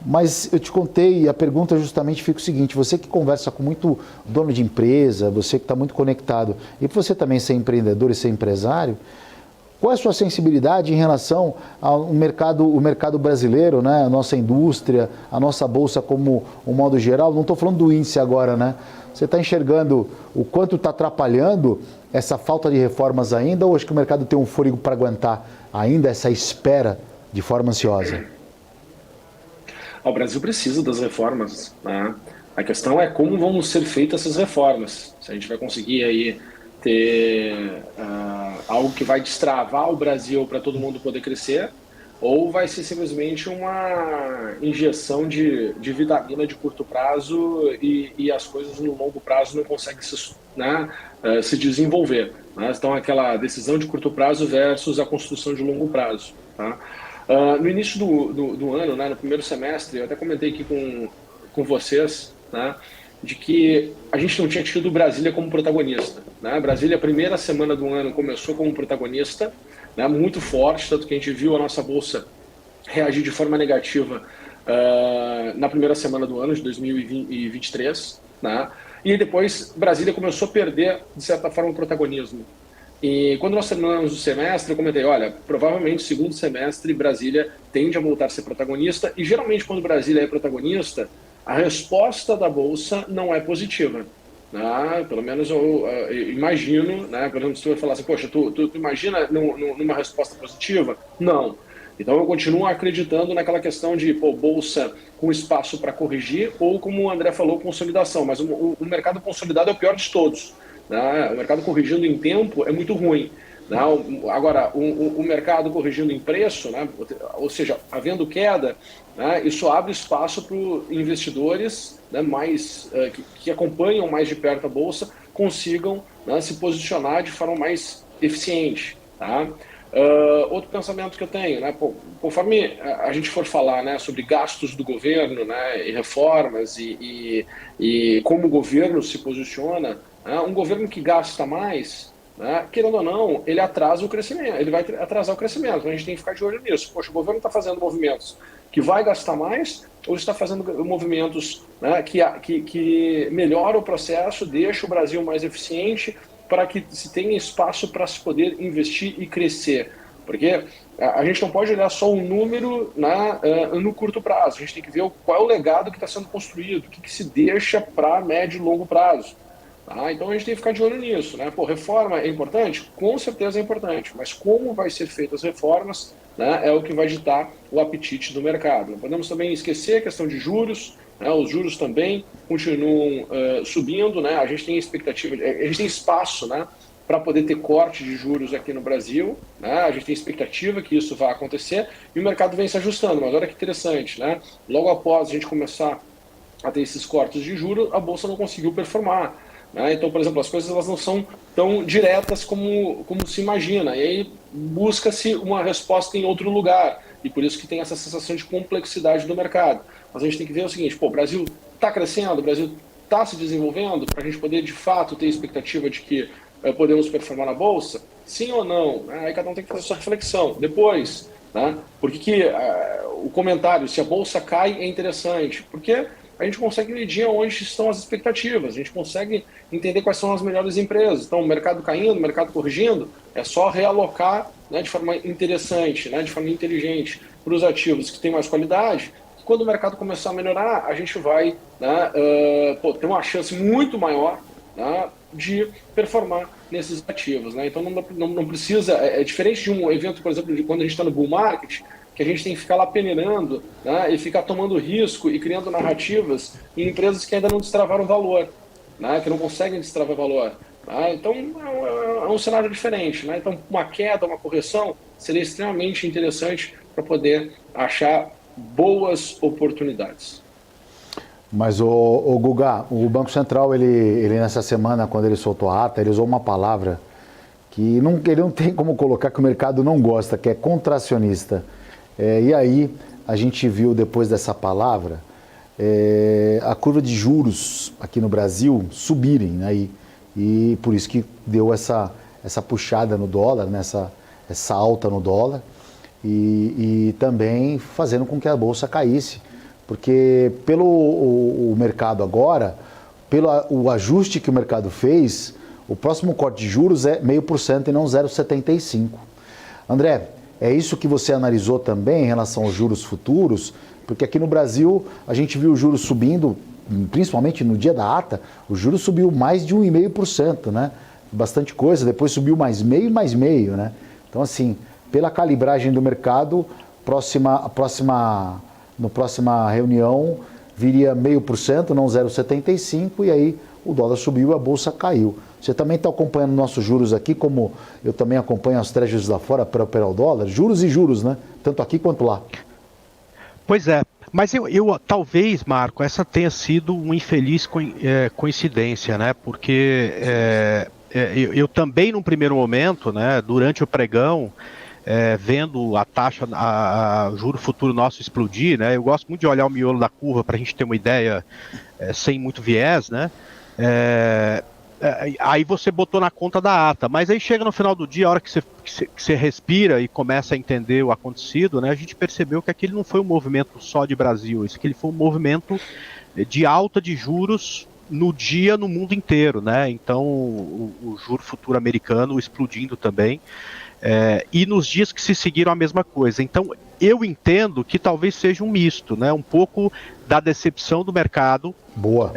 mas eu te contei, e a pergunta justamente fica o seguinte: você que conversa com muito dono de empresa, você que está muito conectado, e você também ser empreendedor e ser empresário, qual é a sua sensibilidade em relação ao mercado brasileiro, né? A nossa indústria, a nossa bolsa como um modo geral? Não estou falando do índice agora, né? Você está enxergando o quanto está atrapalhando essa falta de reformas ainda, ou acho que o mercado tem um fôlego para aguentar ainda essa espera de forma ansiosa? O Brasil precisa das reformas, né? A questão é como vão ser feitas essas reformas. Se a gente vai conseguir aí ter algo que vai destravar o Brasil para todo mundo poder crescer, ou vai ser simplesmente uma injeção de vitamina de curto prazo e as coisas no longo prazo não conseguem se desenvolver, né? Então, aquela decisão de curto prazo versus a construção de longo prazo, tá? No início do ano, né, no primeiro semestre, eu até comentei aqui com vocês, né, de que a gente não tinha tido Brasília como protagonista, né? Brasília, a primeira semana do ano, começou como protagonista, né, muito forte, tanto que a gente viu a nossa Bolsa reagir de forma negativa na primeira semana do ano, de 2023, né? E depois Brasília começou a perder, de certa forma, o protagonismo. E quando nós terminamos o semestre, eu comentei, olha, provavelmente segundo semestre Brasília tende a voltar a ser protagonista, e geralmente quando Brasília é protagonista, a resposta da Bolsa não é positiva, né? Pelo menos eu imagino, né? Por exemplo, se tu vai falar assim, poxa, tu imagina numa resposta positiva? Não. Então eu continuo acreditando naquela questão de Bolsa com espaço para corrigir, ou como o André falou, consolidação, mas o mercado consolidado é o pior de todos. O mercado corrigindo em tempo é muito ruim. Agora, o mercado corrigindo em preço, né? Ou seja, havendo queda, né? Isso abre espaço para os investidores, né, que acompanham mais de perto a Bolsa, consigam, né, se posicionar de forma mais eficiente. Tá? Outro pensamento que eu tenho, né, conforme a gente for falar, né, sobre gastos do governo, né, e reformas e como o governo se posiciona, um governo que gasta mais, né, querendo ou não, ele atrasa o crescimento, ele vai atrasar o crescimento, então a gente tem que ficar de olho nisso. Poxa, o governo está fazendo movimentos que vai gastar mais, ou está fazendo movimentos, né, que melhoram o processo, deixa o Brasil mais eficiente, para que se tenha espaço para se poder investir e crescer. Porque a gente não pode olhar só um número, né, no curto prazo, a gente tem que ver qual é o legado que está sendo construído, o que se deixa para médio e longo prazo. Tá? Então a gente tem que ficar de olho nisso, né? Reforma é importante? Com certeza é importante, mas como vai ser feitas as reformas, né, é o que vai ditar o apetite do mercado. Não podemos também esquecer a questão de juros, né? Os juros também continuam subindo, né? A gente tem expectativa, a gente tem espaço, né, para poder ter corte de juros aqui no Brasil, né? A gente tem expectativa que isso vai acontecer e o mercado vem se ajustando, mas olha que interessante, né? Logo após a gente começar a ter esses cortes de juros, a Bolsa não conseguiu performar. né? Então, por exemplo, as coisas elas não são tão diretas como se imagina, e aí busca-se uma resposta em outro lugar, e por isso que tem essa sensação de complexidade do mercado. Mas a gente tem que ver o seguinte, o Brasil está crescendo, o Brasil está se desenvolvendo, para a gente poder de fato ter expectativa de que podemos performar na Bolsa? Sim ou não? Aí cada um tem que fazer sua reflexão. Depois, né? Por que o comentário, se a Bolsa cai, é interessante? Porque a gente consegue medir onde estão as expectativas, a gente consegue entender quais são as melhores empresas. Então, o mercado caindo, o mercado corrigindo, é só realocar, né, de forma interessante, né, de forma inteligente, para os ativos que têm mais qualidade. Quando o mercado começar a melhorar, a gente vai, né, ter uma chance muito maior, né, de performar nesses ativos, né? Então não precisa, é diferente de um evento, por exemplo, de quando a gente está no bull market, que a gente tem que ficar lá peneirando, né, e ficar tomando risco e criando narrativas em empresas que ainda não destravaram valor, né, que não conseguem destravar valor. Né? Então é um cenário diferente, né? Então uma queda, uma correção seria extremamente interessante para poder achar boas oportunidades. Mas o Guga, o Banco Central, ele nessa semana, quando ele soltou a ata, ele usou uma palavra que ele não tem como colocar, que o mercado não gosta, que é contracionista. E aí a gente viu depois dessa palavra a curva de juros aqui no Brasil subirem, né? E por isso que deu essa puxada no dólar, né? essa alta no dólar e também fazendo com que a Bolsa caísse. Porque pelo o mercado agora, pelo o ajuste que o mercado fez, o próximo corte de juros é 0,5% e não 0,75%. André, é isso que você analisou também em relação aos juros futuros? Porque aqui no Brasil a gente viu os juros subindo, principalmente no dia da ata, o juros subiu mais de 1,5%, né? Bastante coisa, depois subiu mais meio e mais meio, né? Então assim, pela calibragem do mercado, na próxima reunião viria 0,5%, não 0,75%, e aí o dólar subiu e a Bolsa caiu. Você também está acompanhando nossos juros aqui, como eu também acompanho as treasuries lá fora para operar o dólar, juros e juros, né? Tanto aqui quanto lá. Pois é, mas eu talvez, Marco, essa tenha sido uma infeliz coincidência, né? Porque eu também, num primeiro momento, né, durante o pregão, vendo a taxa, a juro futuro nosso explodir, né? Eu gosto muito de olhar o miolo da curva para a gente ter uma ideia sem muito viés, né? Aí você botou na conta da ata, mas aí chega no final do dia, a hora que você respira e começa a entender o acontecido, né? A gente percebeu que aquele não foi um movimento só de Brasil, isso que ele foi um movimento de alta de juros no dia no mundo inteiro, né? Então o juro futuro americano explodindo também. E nos dias que se seguiram a mesma coisa. Então, eu entendo que talvez seja um misto, né? Um pouco da decepção do mercado. Boa.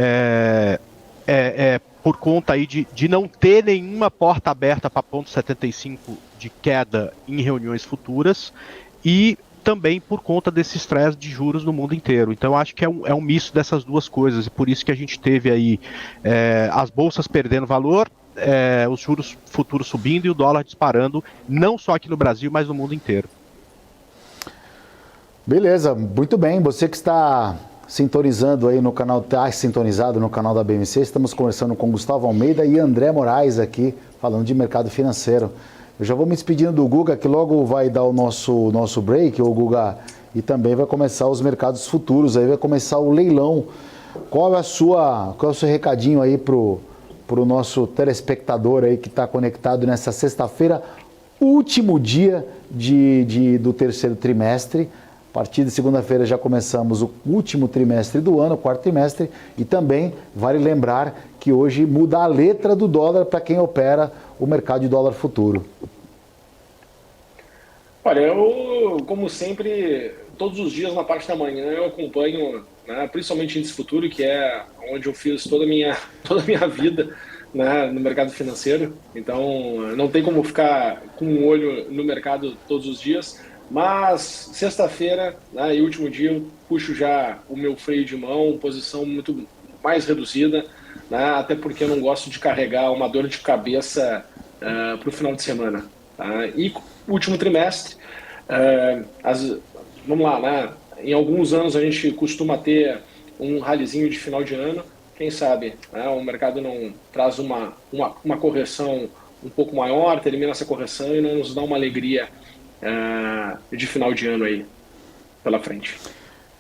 Por conta aí de não ter nenhuma porta aberta para 0,75 de queda em reuniões futuras e também por conta desse estresse de juros no mundo inteiro. Então, acho que é um misto dessas duas coisas e por isso que a gente teve aí as bolsas perdendo valor, os juros futuros subindo e o dólar disparando, não só aqui no Brasil, mas no mundo inteiro. Beleza, muito bem. Você que está sintonizando aí no canal, está sintonizado no canal da BMC, estamos conversando com Gustavo Almeida e André Moraes aqui, falando de mercado financeiro. Eu já vou me despedindo do Guga, que logo vai dar o nosso break, o Guga, e também vai começar os mercados futuros, aí vai começar o leilão. Qual é o seu recadinho aí para o nosso telespectador aí que está conectado nessa sexta-feira, último dia do terceiro trimestre? A partir de segunda-feira já começamos o último trimestre do ano, o quarto trimestre, e também vale lembrar que hoje muda a letra do dólar para quem opera o mercado de dólar futuro. Olha, eu, como sempre, todos os dias na parte da manhã eu acompanho, né, principalmente índice futuro, que é onde eu fiz toda a minha vida, né, no mercado financeiro. Então, não tem como ficar com um olho no mercado todos os dias. Mas sexta-feira, né, e último dia, eu puxo já o meu freio de mão, posição muito mais reduzida, né, até porque eu não gosto de carregar uma dor de cabeça para o final de semana. Tá? E último trimestre, vamos lá, né, em alguns anos a gente costuma ter um ralizinho de final de ano, quem sabe, né, o mercado não traz uma correção um pouco maior, termina essa correção e não nos dá uma alegria de final de ano aí pela frente.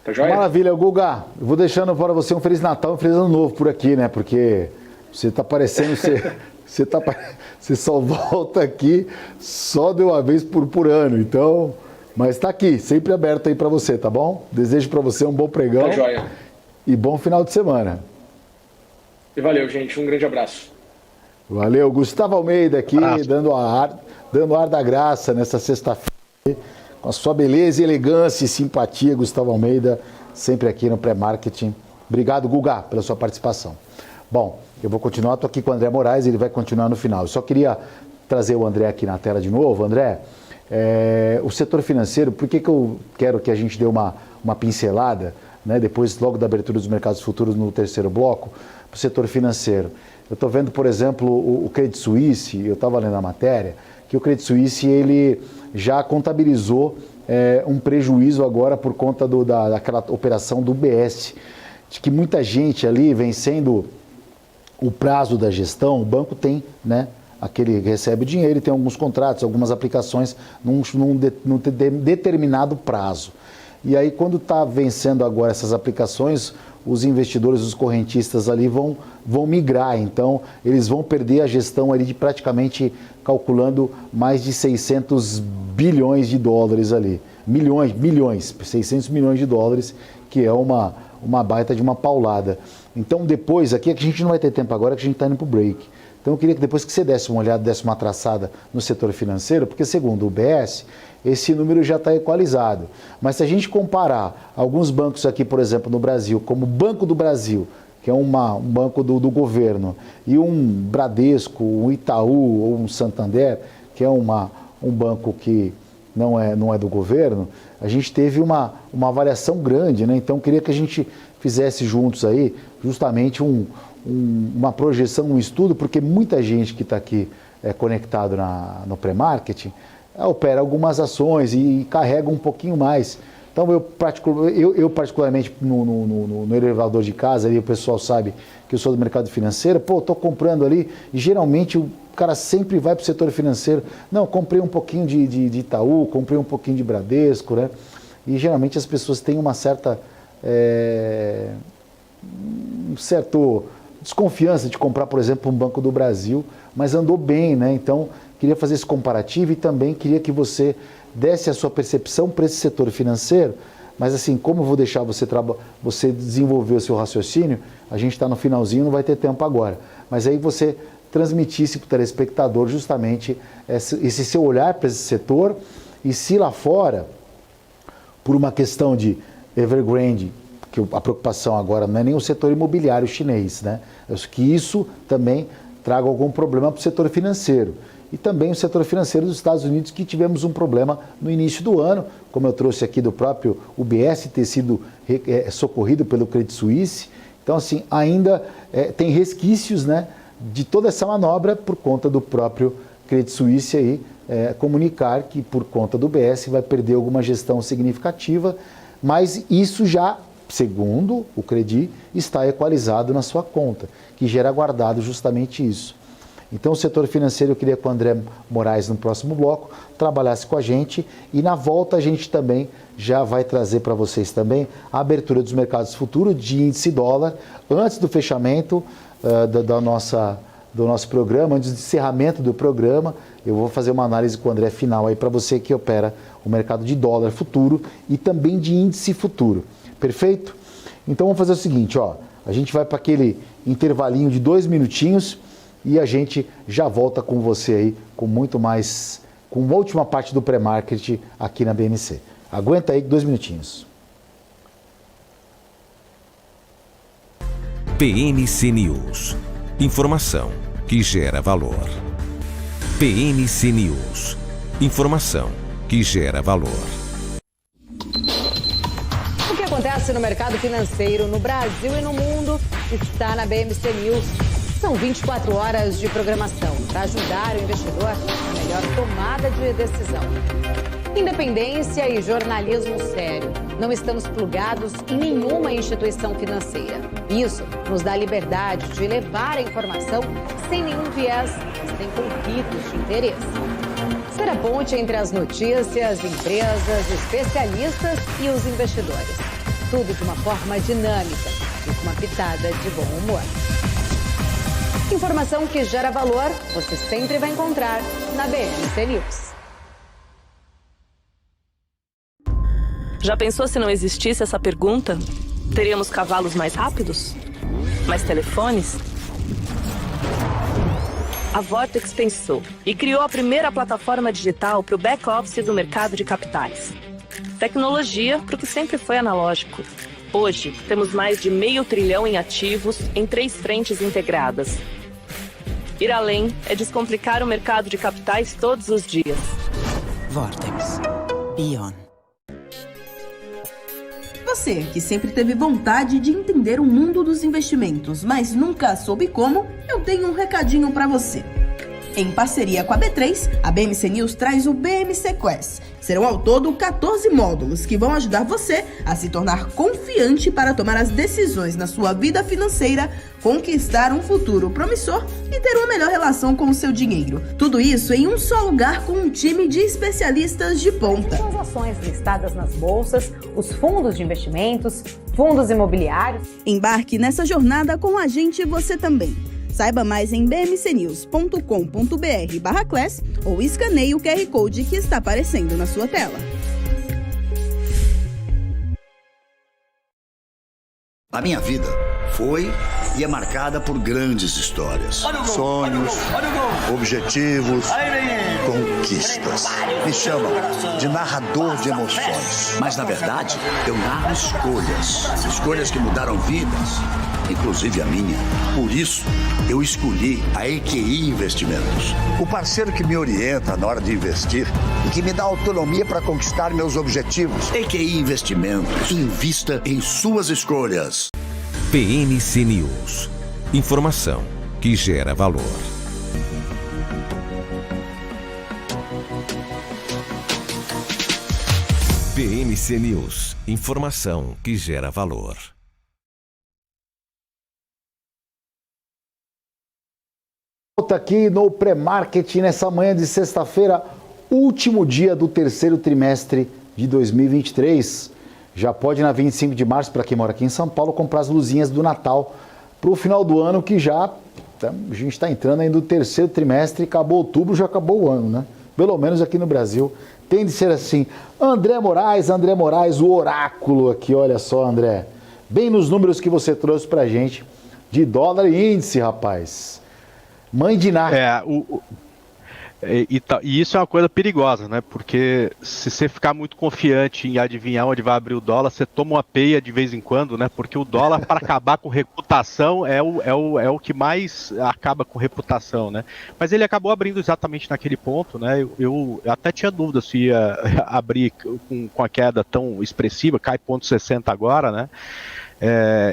Tá joia? Maravilha, Guga. Eu vou deixando para você um Feliz Natal e um Feliz Ano Novo por aqui, né? Porque você tá parecendo você só volta aqui só de uma vez por ano. Então, mas tá aqui, sempre aberto aí para você, tá bom? Desejo para você um bom pregão. Tá joia. E bom final de semana. E valeu, gente. Um grande abraço. Valeu. Gustavo Almeida aqui, dando ar da graça nessa sexta-feira. Com a sua beleza, elegância e simpatia, Gustavo Almeida, sempre aqui no Pré-Marketing. Obrigado, Guga, pela sua participação. Bom, eu vou continuar, estou aqui com o André Moraes, ele vai continuar no final. Eu só queria trazer o André aqui na tela de novo. André, o setor financeiro, por que eu quero que a gente dê uma pincelada, né, depois, logo da abertura dos mercados futuros no terceiro bloco, para o setor financeiro? Eu estou vendo, por exemplo, o Credit Suisse, eu estava lendo a matéria, que o Credit Suisse ele já contabilizou um prejuízo agora por conta daquela operação do UBS, de que muita gente ali, vencendo o prazo da gestão, o banco tem, né, aquele recebe o dinheiro e tem alguns contratos, algumas aplicações num determinado prazo. E aí, quando está vencendo agora essas aplicações, os investidores, os correntistas ali vão migrar. Então, eles vão perder a gestão ali de praticamente, calculando, mais de 600 bilhões de dólares ali. Milhões, 600 milhões de dólares, que é uma baita de uma paulada. Então, depois, aqui a gente não vai ter tempo agora, que a gente está indo para o break. Então, eu queria que depois que você desse uma olhada, desse uma traçada no setor financeiro, porque segundo o UBS, esse número já está equalizado. Mas se a gente comparar alguns bancos aqui, por exemplo, no Brasil, como o Banco do Brasil, que é um banco do governo, e um Bradesco, um Itaú ou um Santander, que é um banco que não é do governo, a gente teve uma variação grande, né? Então, eu queria que a gente fizesse juntos aí, justamente uma projeção, um estudo, porque muita gente que está aqui conectado no pré-marketing opera algumas ações e carrega um pouquinho mais. Então, eu particularmente, no elevador de casa, ali, o pessoal sabe que eu sou do mercado financeiro, estou comprando ali, e geralmente o cara sempre vai para o setor financeiro. Não, comprei um pouquinho de Itaú, comprei um pouquinho de Bradesco, né? E geralmente as pessoas têm uma certa desconfiança de comprar, por exemplo, um Banco do Brasil, mas andou bem, né? Então, queria fazer esse comparativo e também queria que você desse a sua percepção para esse setor financeiro, mas assim, como eu vou deixar você desenvolver o seu raciocínio, a gente está no finalzinho, não vai ter tempo agora, mas aí você transmitisse para o telespectador justamente esse seu olhar para esse setor, e se lá fora, por uma questão de Evergrande, que a preocupação agora não é nem o setor imobiliário chinês, né? Eu acho que isso também traga algum problema para o setor financeiro. E também o setor financeiro dos Estados Unidos, que tivemos um problema no início do ano, como eu trouxe aqui do próprio UBS ter sido socorrido pelo Credit Suisse. Então, assim, ainda tem resquícios, né, de toda essa manobra por conta do próprio Credit Suisse aí, comunicar que por conta do UBS vai perder alguma gestão significativa, mas isso já, segundo o Credit, está equalizado na sua conta, que gera guardado justamente isso. Então, o setor financeiro, eu queria que o André Moraes, no próximo bloco, trabalhasse com a gente, e na volta a gente também já vai trazer para vocês também a abertura dos mercados futuros de índice dólar, antes do fechamento do nosso programa, antes do encerramento do programa. Eu vou fazer uma análise com o André final aí para você que opera o mercado de dólar futuro e também de índice futuro. Perfeito? Então, vamos fazer o seguinte, a gente vai para aquele intervalinho de 2 minutinhos, e a gente já volta com você aí, com muito mais, com a última parte do pré-market aqui na BMC. Aguenta aí 2 minutinhos. PMC News. Informação que gera valor. PMC News. Informação que gera valor. O que acontece no mercado financeiro no Brasil e no mundo está na BMC News. São 24 horas de programação para ajudar o investidor na melhor tomada de decisão. Independência e jornalismo sério. Não estamos plugados em nenhuma instituição financeira. Isso nos dá a liberdade de levar a informação sem nenhum viés e sem conflitos de interesse. Ser a ponte entre as notícias, empresas, especialistas e os investidores. Tudo de uma forma dinâmica e com uma pitada de bom humor. Informação que gera valor, você sempre vai encontrar na BMC News. Já pensou se não existisse essa pergunta? Teríamos cavalos mais rápidos? Mais telefones? A Vortex pensou e criou a primeira plataforma digital para o back-office do mercado de capitais. Tecnologia para o que sempre foi analógico. Hoje, temos mais de 500 bilhão em ativos em 3 frentes integradas. Ir além é descomplicar o mercado de capitais todos os dias. Vortex. Beyond. Você que sempre teve vontade de entender o mundo dos investimentos, mas nunca soube como, eu tenho um recadinho para você. Em parceria com a B3, a BMC News traz o BMC Quest. Serão ao todo 14 módulos que vão ajudar você a se tornar confiante para tomar as decisões na sua vida financeira, conquistar um futuro promissor e ter uma melhor relação com o seu dinheiro. Tudo isso em um só lugar com um time de especialistas de ponta. As ações listadas nas bolsas, os fundos de investimentos, fundos imobiliários. Embarque nessa jornada com a gente você também. Saiba mais em bmcnews.com.br/class ou escaneie o QR Code que está aparecendo na sua tela. A minha vida foi e é marcada por grandes histórias, sonhos, objetivos, conquistas. Me chamam de narrador de emoções. Mas, na verdade, eu narro escolhas que mudaram vidas, inclusive a minha. Por isso, eu escolhi a EQI Investimentos, o parceiro que me orienta na hora de investir e que me dá autonomia para conquistar meus objetivos. EQI Investimentos. Invista em suas escolhas. BMC News. Informação que gera valor. BMC News. Informação que gera valor. Volta aqui no pré-market nessa manhã de sexta-feira, último dia do terceiro trimestre de 2023. Já pode, na 25 de março, para quem mora aqui em São Paulo, comprar as luzinhas do Natal para o final do ano, que já a gente está entrando aí no terceiro trimestre, acabou outubro, já acabou o ano, né? Pelo menos aqui no Brasil tem de ser assim. André Moraes, o oráculo aqui, olha só, André. Bem nos números que você trouxe para a gente de dólar e índice, rapaz. Mãe de Ná. E isso é uma coisa perigosa, né? Porque se você ficar muito confiante em adivinhar onde vai abrir o dólar, você toma uma peia de vez em quando, né? Porque o dólar, para acabar com reputação, é o que mais acaba com reputação, né? Mas ele acabou abrindo exatamente naquele ponto, né? Eu até tinha dúvida se ia abrir com a queda tão expressiva, cai 0,60 agora, né?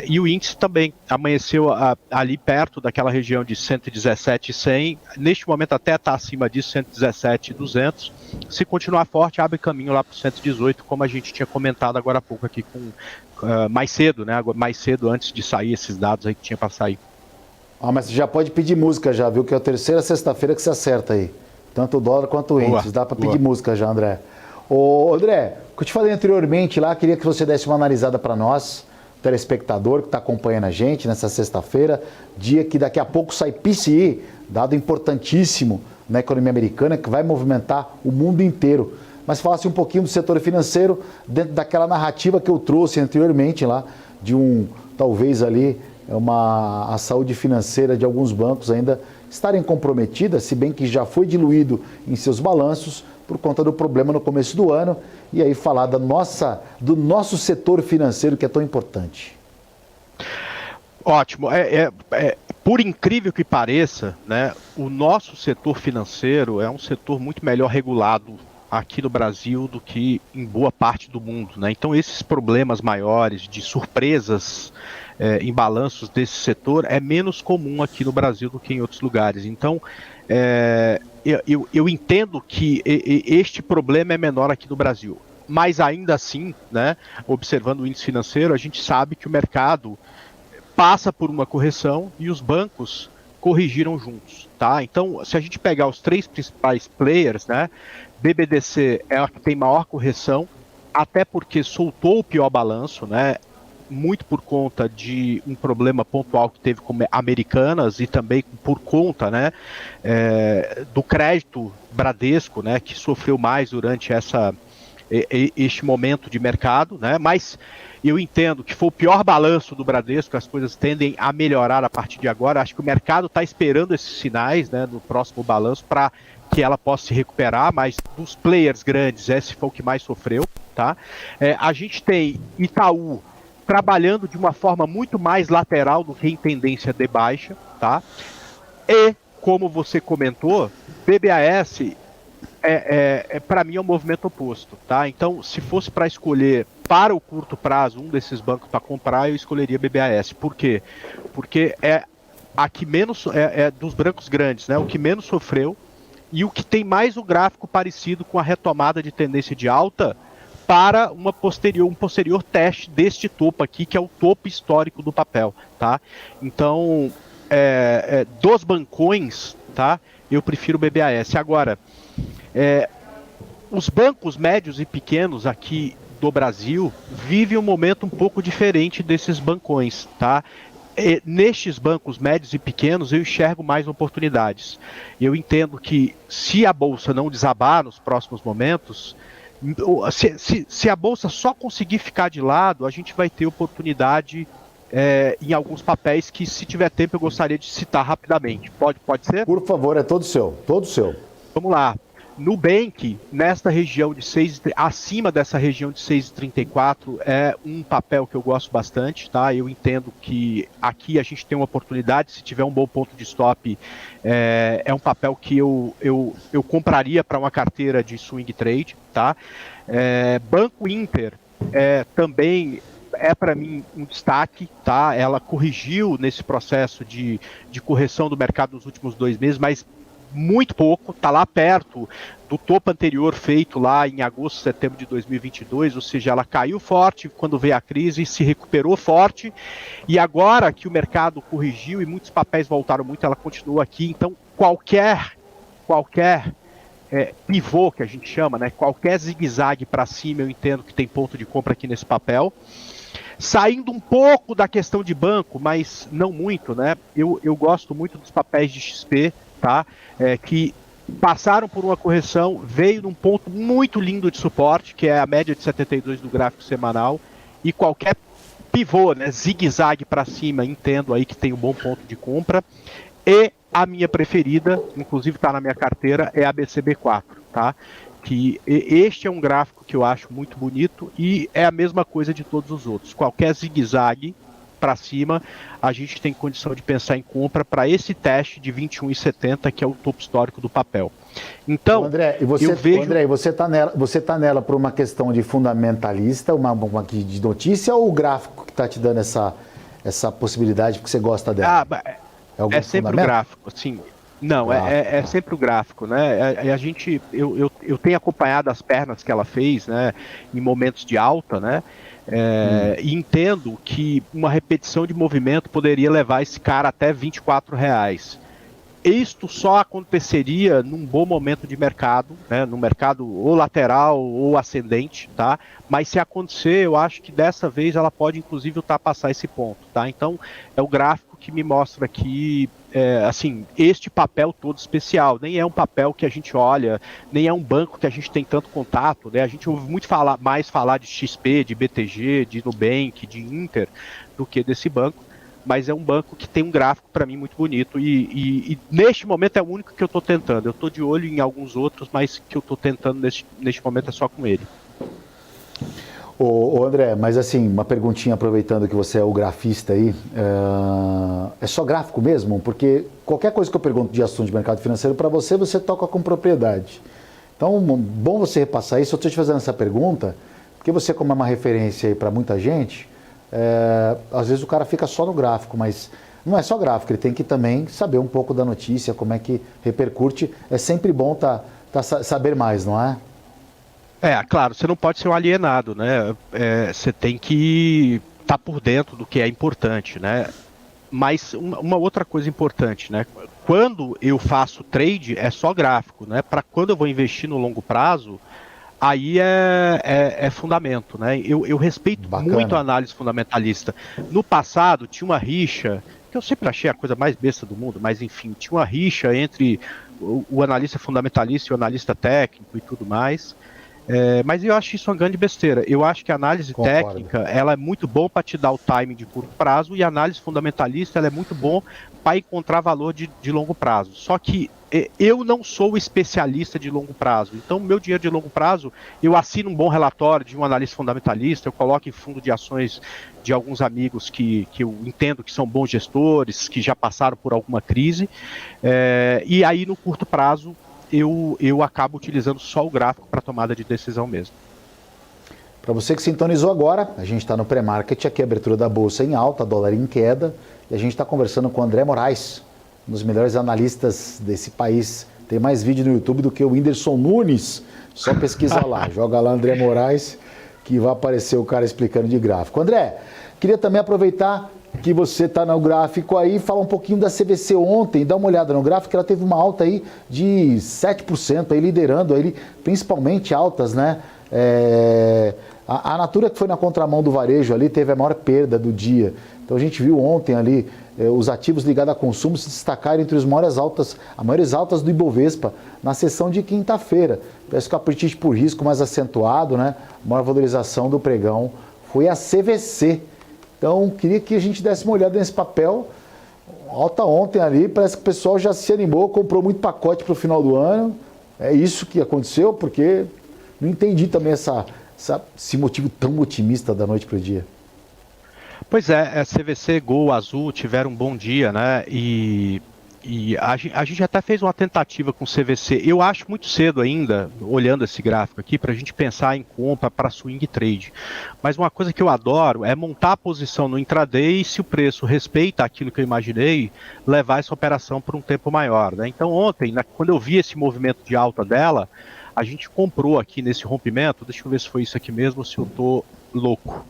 E o índice também amanheceu ali perto daquela região de 117,100, neste momento até está acima disso, 117,200. Se continuar forte, abre caminho lá para o 118, como a gente tinha comentado agora há pouco aqui, mais cedo, né? Mais cedo antes de sair esses dados aí que tinha para sair. Mas você já pode pedir música já, viu? Que é a terceira sexta-feira que você acerta aí. Tanto o dólar quanto o índice. Dá para pedir música já, André. Ô, André, o que eu te falei anteriormente lá, queria que você desse uma analisada para nós, telespectador que está acompanhando a gente nessa sexta-feira, dia que daqui a pouco sai PCE, dado importantíssimo na economia americana, que vai movimentar o mundo inteiro. Mas falasse um pouquinho do setor financeiro, dentro daquela narrativa que eu trouxe anteriormente lá, de talvez ali, a saúde financeira de alguns bancos ainda estarem comprometidas, se bem que já foi diluído em seus balanços, por conta do problema no começo do ano, e aí falar do nosso setor financeiro que é tão importante. Ótimo. Por incrível que pareça, né, o nosso setor financeiro é um setor muito melhor regulado aqui no Brasil do que em boa parte do mundo, né? Então esses problemas maiores de surpresas em balanços desse setor é menos comum aqui no Brasil do que em outros lugares. Então eu entendo que este problema é menor aqui no Brasil, mas ainda assim, né, observando o índice financeiro, a gente sabe que o mercado passa por uma correção e os bancos corrigiram juntos, tá? Então, se a gente pegar os 3 principais players, né, BBDC é a que tem maior correção, até porque soltou o pior balanço, né, muito por conta de um problema pontual que teve com Americanas e também por conta, né, do crédito Bradesco, né, que sofreu mais durante este momento de mercado, né, mas eu entendo que foi o pior balanço do Bradesco, as coisas tendem a melhorar a partir de agora. Acho que o mercado está esperando esses sinais, né, no próximo balanço para que ela possa se recuperar, mas dos players grandes, esse foi o que mais sofreu. Tá? A gente tem Itaú trabalhando de uma forma muito mais lateral do que em tendência de baixa. Tá? E, como você comentou, BBAS para mim é um movimento oposto, tá? Então, se fosse para escolher para o curto prazo um desses bancos para comprar, eu escolheria BBAS. Por quê? Porque é a que menos dos bancos grandes, né? O que menos sofreu e o que tem mais o gráfico parecido com a retomada de tendência de alta para um posterior teste deste topo aqui, que é o topo histórico do papel, tá? Então, dos bancões, tá? Eu prefiro o BBAS. Agora, os bancos médios e pequenos aqui do Brasil vivem um momento um pouco diferente desses bancões, tá? Nestes bancos médios e pequenos eu enxergo mais oportunidades. Eu entendo que se a bolsa não desabar nos próximos momentos, se a bolsa só conseguir ficar de lado, a gente vai ter oportunidade em alguns papéis que, se tiver tempo, eu gostaria de citar rapidamente. Pode ser? Por favor, é todo seu. Vamos lá. Nubank, nesta região de acima dessa região de 6,34, é um papel que eu gosto bastante, tá? Eu entendo que aqui a gente tem uma oportunidade, se tiver um bom ponto de stop, é um papel que eu compraria para uma carteira de swing trade, tá? Banco Inter também para mim um destaque, tá? Ela corrigiu nesse processo de correção do mercado nos últimos 2 meses, mas muito pouco, está lá perto do topo anterior feito lá em agosto, setembro de 2022, ou seja, ela caiu forte quando veio a crise, se recuperou forte, e agora que o mercado corrigiu e muitos papéis voltaram muito, ela continua aqui. Então qualquer pivô que a gente chama, né, qualquer zigue-zague para cima, eu entendo que tem ponto de compra aqui nesse papel. Saindo um pouco da questão de banco, mas não muito, né? Eu gosto muito dos papéis de XP, tá? Que passaram por uma correção, veio num ponto muito lindo de suporte, que é a média de 72 do gráfico semanal, e qualquer pivô, né, zigue-zague para cima, entendo aí que tem um bom ponto de compra. E a minha preferida, inclusive está na minha carteira, é a BCB4, tá? Que este é um gráfico que eu acho muito bonito e é a mesma coisa de todos os outros. Qualquer zigue-zague para cima, a gente tem condição de pensar em compra para esse teste de 21,70, que é o topo histórico do papel. Então, André, você tá nela por uma questão de fundamentalista, uma de notícia, ou o gráfico que está te dando essa possibilidade porque você gosta dela? É sempre o gráfico, sim. Não, é sempre o gráfico, né? Eu tenho acompanhado as pernas que ela fez, né, em momentos de alta, né? E entendo que uma repetição de movimento poderia levar esse cara até R$24. Isto só aconteceria num bom momento de mercado, né, no mercado ou lateral ou ascendente, tá? Mas se acontecer, eu acho que dessa vez ela pode inclusive ultrapassar esse ponto, tá? Então é o gráfico que me mostra aqui, assim, este papel todo especial. Nem é um papel que a gente olha, nem é um banco que a gente tem tanto contato, né? A gente ouve muito mais falar de XP, de BTG, de Nubank, de Inter, do que desse banco. Mas é um banco que tem um gráfico para mim muito bonito e neste momento é o único que eu estou tentando. Eu estou de olho em alguns outros, mas que eu estou tentando neste momento é só com ele. Ô André, mas assim, uma perguntinha aproveitando que você é o grafista aí, é só gráfico mesmo? Porque qualquer coisa que eu pergunto de assunto de mercado financeiro para você toca com propriedade. Então, bom você repassar isso. Eu estou te fazendo essa pergunta, porque você, como é uma referência aí para muita gente, às vezes o cara fica só no gráfico, mas não é só gráfico, ele tem que também saber um pouco da notícia, como é que repercute. É sempre bom saber mais, não é? Claro, você não pode ser um alienado, né? Você tem que estar por dentro do que é importante, né? Mas uma outra coisa importante, né? Quando eu faço trade, é só gráfico, né? Para quando eu vou investir no longo prazo, aí é fundamento, né? Eu respeito muito a análise fundamentalista. No passado, tinha uma rixa, que eu sempre achei a coisa mais besta do mundo, mas enfim, tinha uma rixa entre o analista fundamentalista e o analista técnico e tudo mais. Mas eu acho isso uma grande besteira. Eu acho que a análise técnica, ela é muito bom para te dar o timing de curto prazo, e a análise fundamentalista, ela é muito bom para encontrar valor de longo prazo. Só que eu não sou especialista de longo prazo. Então, meu dinheiro de longo prazo, eu assino um bom relatório de um analista fundamentalista, eu coloco em fundo de ações de alguns amigos que eu entendo que são bons gestores, que já passaram por alguma crise, e aí no curto prazo eu acabo utilizando só o gráfico para tomada de decisão mesmo. Para você que sintonizou agora, a gente está no pré-market, aqui a abertura da bolsa em alta, dólar em queda, e a gente está conversando com o André Moraes, um dos melhores analistas desse país. Tem mais vídeo no YouTube do que o Whindersson Nunes, só pesquisa lá, joga lá André Moraes, que vai aparecer o cara explicando de gráfico. André, queria também aproveitar que você está no gráfico aí, fala um pouquinho da CVC ontem, dá uma olhada no gráfico, ela teve uma alta aí de 7%, aí liderando, aí, principalmente altas, né? A Natura, que foi na contramão do varejo ali, teve a maior perda do dia. Então a gente viu ontem ali os ativos ligados a consumo se destacarem entre as maiores altas do Ibovespa na sessão de quinta-feira. Parece que o apetite por risco mais acentuado, né? A maior valorização do pregão foi a CVC. Então, queria que a gente desse uma olhada nesse papel. Alta ontem ali, parece que o pessoal já se animou, comprou muito pacote para o final do ano. É isso que aconteceu, porque não entendi também esse motivo tão otimista da noite para o dia. Pois é, a CVC, Gol, Azul tiveram um bom dia, né? E a gente até fez uma tentativa com o CVC. Eu acho muito cedo ainda, olhando esse gráfico aqui, para a gente pensar em compra para swing trade. Mas uma coisa que eu adoro é montar a posição no intraday e, se o preço respeita aquilo que eu imaginei, levar essa operação por um tempo maior, né? Então ontem, quando eu vi esse movimento de alta dela, a gente comprou aqui nesse rompimento. Deixa eu ver se foi isso aqui mesmo ou se eu estou louco.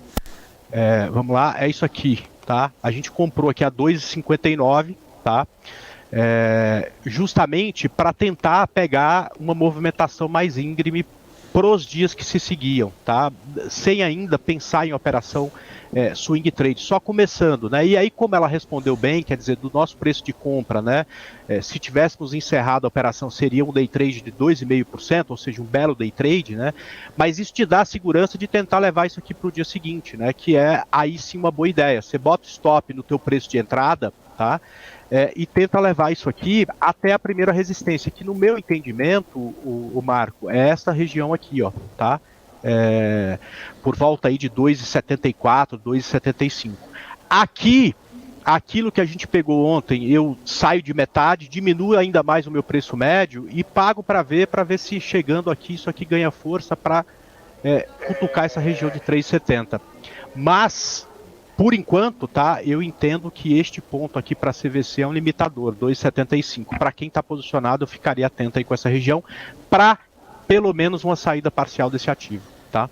Vamos lá, é isso aqui, tá? A gente comprou aqui a 2,59, tá? Justamente para tentar pegar uma movimentação mais íngreme para os dias que se seguiam, tá? Sem ainda pensar em operação swing trade, só começando, né? E aí, como ela respondeu bem, quer dizer, do nosso preço de compra, né? Se tivéssemos encerrado a operação, seria um day trade de 2,5%, ou seja, um belo day trade, né? Mas isso te dá a segurança de tentar levar isso aqui para o dia seguinte, né? Que é aí sim uma boa ideia. Você bota o stop no teu preço de entrada, tá? E tenta levar isso aqui até a primeira resistência, que no meu entendimento, o Marco, é essa região aqui, ó, tá? Por volta aí de 2,74, 2,75. Aqui, aquilo que a gente pegou ontem, eu saio de metade, diminuo ainda mais o meu preço médio e pago para ver se chegando aqui, isso aqui ganha força para cutucar essa região de 3,70. Mas, por enquanto, tá, eu entendo que este ponto aqui para a CVC é um limitador, 2,75. Para quem está posicionado, eu ficaria atento aí com essa região para pelo menos uma saída parcial desse ativo, tá?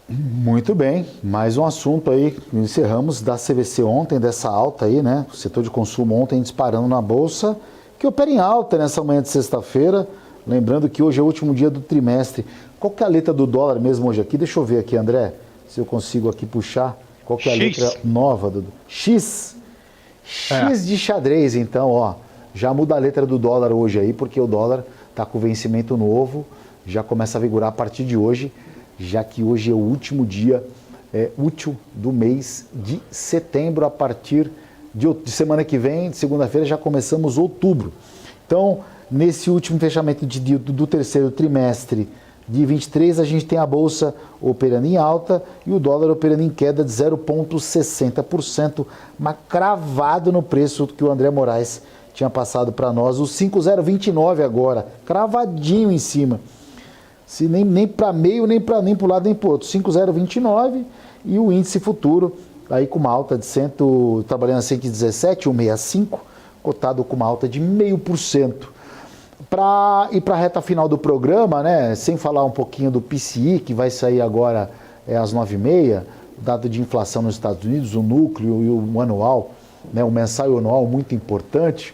Muito bem, mais um assunto aí, encerramos da CVC ontem, dessa alta aí, né? O setor de consumo ontem disparando na bolsa, que opera em alta nessa manhã de sexta-feira, lembrando que hoje é o último dia do trimestre. Qual que é a letra do dólar mesmo hoje aqui? Deixa eu ver aqui, André, se eu consigo aqui puxar. Qual que é a letra nova do X? X de xadrez, então, ó, já muda a letra do dólar hoje aí, porque o dólar está com vencimento novo, já começa a vigorar a partir de hoje, já que hoje é o último dia útil do mês de setembro. A partir de semana que vem, de segunda-feira, já começamos outubro. Então, nesse último fechamento do terceiro trimestre de 23, a gente tem a bolsa operando em alta e o dólar operando em queda de 0,60%, mas cravado no preço que o André Moraes tinha passado para nós, o 5,029 agora, cravadinho em cima. Se nem para meio, nem para o lado, nem para o outro. 5,029 e o índice futuro, aí com uma alta de trabalhando a 117,165, cotado com uma alta de 0,5%. Para ir para a reta final do programa, né, sem falar um pouquinho do PCI, que vai sair agora às 9h30, o dado de inflação nos Estados Unidos, o núcleo e o anual né, um mensal e anual muito importante.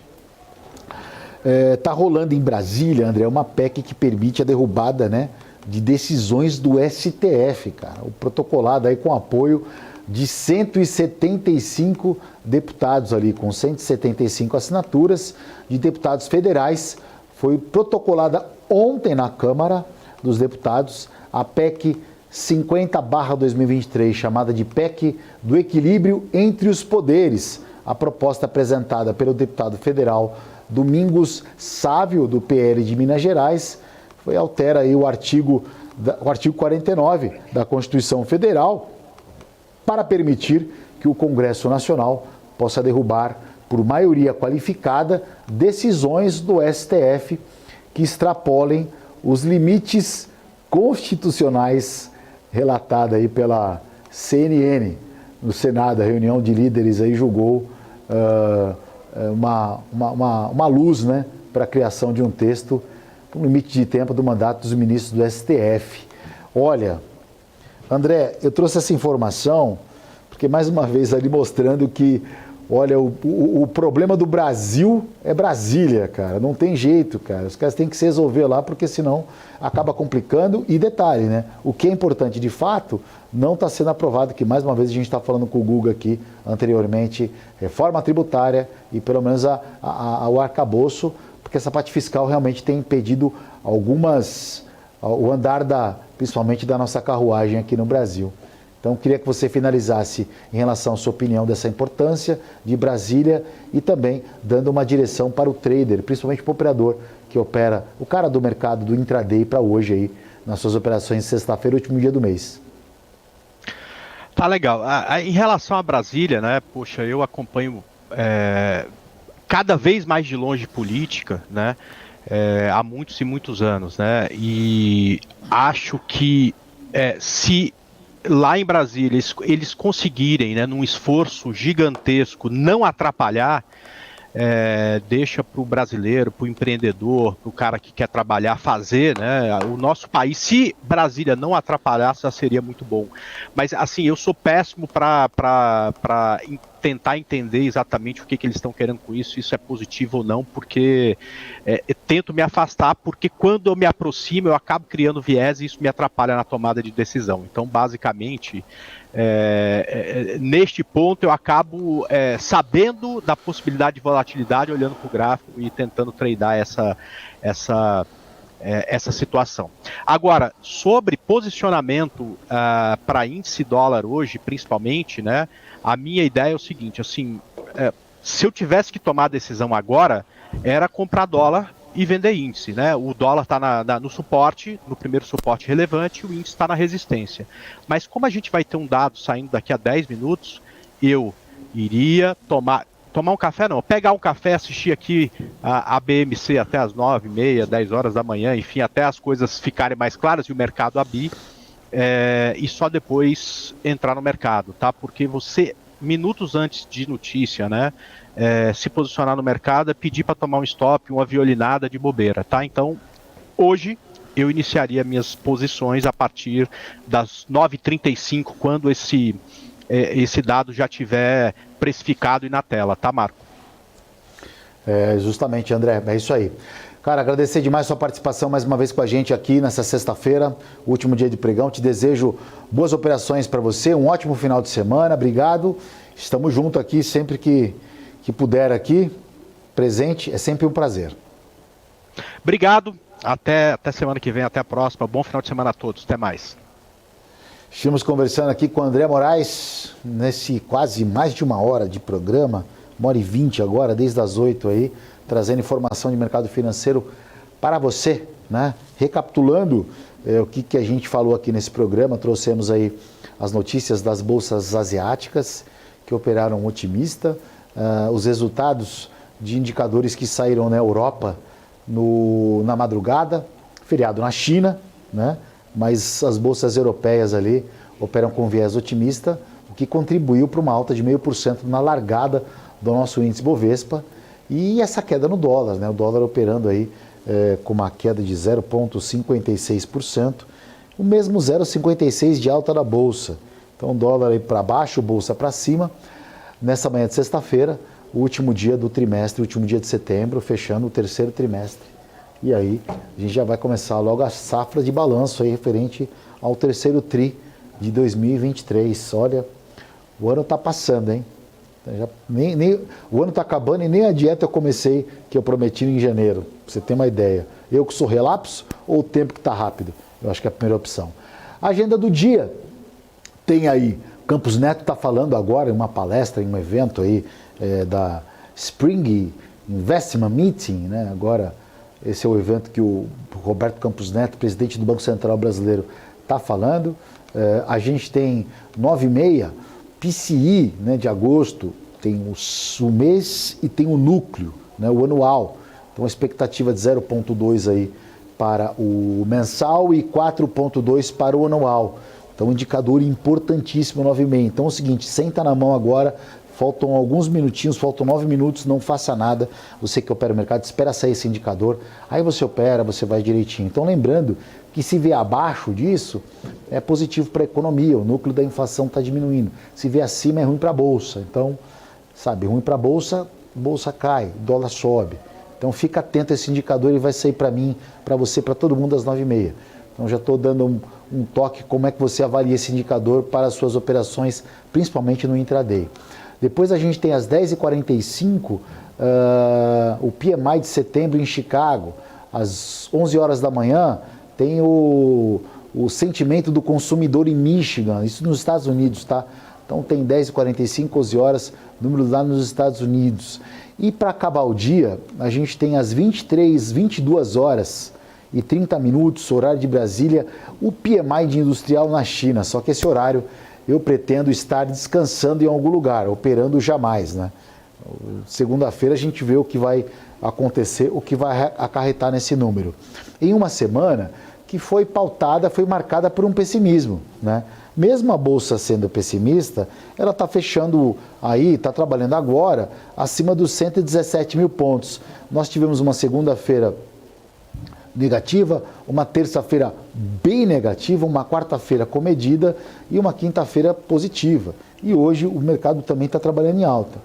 Está rolando em Brasília, André, uma PEC que permite a derrubada, né, de decisões do STF, cara. O protocolado aí com apoio de 175 deputados ali, com 175 assinaturas de deputados federais. Foi protocolada ontem na Câmara dos Deputados a PEC 50/2023, chamada de PEC do Equilíbrio entre os Poderes. A proposta apresentada pelo deputado federal Domingos Sávio, do PL de Minas Gerais, altera aí o artigo 49 da Constituição Federal para permitir que o Congresso Nacional possa derrubar, por maioria qualificada, decisões do STF que extrapolem os limites constitucionais relatada aí pela CNN no Senado. A reunião de líderes aí julgou uma luz, né, para a criação de um texto com limite de tempo do mandato dos ministros do STF. Olha, André, eu trouxe essa informação porque, mais uma vez, ali mostrando que, olha, o problema do Brasil é Brasília, cara. Não tem jeito, cara. Os caras têm que se resolver lá, porque senão acaba complicando. E detalhe, né? O que é importante, de fato, não está sendo aprovado, que, mais uma vez, a gente está falando com o Guga aqui anteriormente, reforma tributária e, pelo menos, o arcabouço, porque essa parte fiscal realmente tem impedido o andar, principalmente da nossa carruagem aqui no Brasil. Então, queria que você finalizasse em relação à sua opinião dessa importância de Brasília e também dando uma direção para o trader, principalmente para o operador que opera, o cara do mercado do intraday para hoje aí, nas suas operações de sexta-feira, último dia do mês. Tá legal. Em relação a Brasília, né, poxa, eu acompanho cada vez mais de longe política, né, há muitos e muitos anos, né, e acho que se lá em Brasília eles conseguirem, né, num esforço gigantesco, não atrapalhar, deixa para o brasileiro, para o empreendedor, para o cara que quer trabalhar, fazer, né, o nosso país. Se Brasília não atrapalhasse, já seria muito bom. Mas, assim, eu sou péssimo para tentar entender exatamente o que eles estão querendo com isso, isso é positivo ou não, porque eu tento me afastar, porque quando eu me aproximo, eu acabo criando viés e isso me atrapalha na tomada de decisão. Então, basicamente, neste ponto, eu acabo sabendo da possibilidade de volatilidade, olhando para o gráfico e tentando tradear essa situação. Agora, sobre posicionamento para índice dólar hoje, principalmente, né, a minha ideia é o seguinte, assim, se eu tivesse que tomar a decisão agora, era comprar dólar e vender índice, né? O dólar está no suporte, no primeiro suporte relevante, e o índice está na resistência. Mas como a gente vai ter um dado saindo daqui a 10 minutos, eu iria tomar um café, não, pegar um café, assistir aqui a BMC até as 9h30, 10 horas da manhã, enfim, até as coisas ficarem mais claras e o mercado abrir, e só depois entrar no mercado, tá? Porque você, minutos antes de notícia, né, se posicionar no mercado é pedir para tomar um stop, uma violinada de bobeira, tá? Então, hoje eu iniciaria minhas posições a partir das 9h35, quando esse dado já estiver precificado e na tela, tá, Marco? Justamente, André, é isso aí. Cara, agradecer demais a sua participação mais uma vez com a gente aqui nessa sexta-feira, último dia de pregão. Te desejo boas operações para você, um ótimo final de semana, obrigado. Estamos juntos aqui sempre que puder aqui, presente, é sempre um prazer. Obrigado, até semana que vem, até a próxima, bom final de semana a todos, até mais. Estivemos conversando aqui com o André Moraes, nesse quase mais de uma hora de programa, 1h20 agora, desde as 8 aí, trazendo informação de mercado financeiro para você, né? Recapitulando o que a gente falou aqui nesse programa, trouxemos aí as notícias das bolsas asiáticas, que operaram otimista, os resultados de indicadores que saíram na Europa na madrugada, feriado na China, né? Mas as bolsas europeias ali operam com viés otimista, o que contribuiu para uma alta de 0,5% na largada do nosso índice Bovespa, e essa queda no dólar, né? O dólar operando aí com uma queda de 0,56%, o mesmo 0,56% de alta da bolsa. Então, dólar aí para baixo, bolsa para cima. nessa manhã de sexta-feira, o último dia do trimestre, o último dia de setembro, fechando o terceiro trimestre. E aí a gente já vai começar logo a safra de balanço aí referente ao terceiro tri de 2023. Olha, o ano está passando, hein? O ano está acabando e nem a dieta eu comecei, que eu prometi em janeiro, pra você ter uma ideia. Eu que sou relapso ou o tempo que está rápido? Eu acho que é a primeira opção. A agenda do dia tem aí, Campos Neto está falando agora em uma palestra, em um evento aí da Spring Investment Meeting, né? Agora esse é o evento que o Roberto Campos Neto, presidente do Banco Central Brasileiro, está falando. A gente tem 9h30, PCI, né, de agosto, tem o mês e tem o núcleo, né, o anual. Então a expectativa de 0,2 aí para o mensal e 4,2 para o anual. Então, um indicador importantíssimo, 9h30. Então é o seguinte, senta na mão agora, faltam alguns minutinhos, faltam 9 minutos, não faça nada. Você que opera o mercado, espera sair esse indicador, aí você opera, você vai direitinho. Então, lembrando que se vier abaixo disso, é positivo para a economia, o núcleo da inflação está diminuindo. Se vier acima, é ruim para a Bolsa. Então, sabe, ruim para a Bolsa cai, dólar sobe. Então, fica atento a esse indicador, ele vai sair para mim, para você, para todo mundo às 9h30. Então, já estou dando um toque como é que você avalia esse indicador para as suas operações, principalmente no intraday. Depois a gente tem às 10h45 o PMI de setembro em Chicago. Às 11 horas da manhã tem o sentimento do consumidor em Michigan, isso nos Estados Unidos, tá? Então tem 10h45, 11 horas, número lá nos Estados Unidos. E para acabar o dia, a gente tem às 22 horas e 30 minutos, horário de Brasília, o PMI de industrial na China. Só que esse horário eu pretendo estar descansando em algum lugar, operando jamais, né? Segunda-feira a gente vê o que vai acontecer, o que vai acarretar nesse número. Em uma semana que foi marcada por um pessimismo, né? Mesmo a Bolsa sendo pessimista, ela está fechando aí, está trabalhando agora, acima dos 117 mil pontos. Nós tivemos uma segunda-feira negativa, uma terça-feira bem negativa, uma quarta-feira comedida e uma quinta-feira positiva. E hoje o mercado também está trabalhando em alta.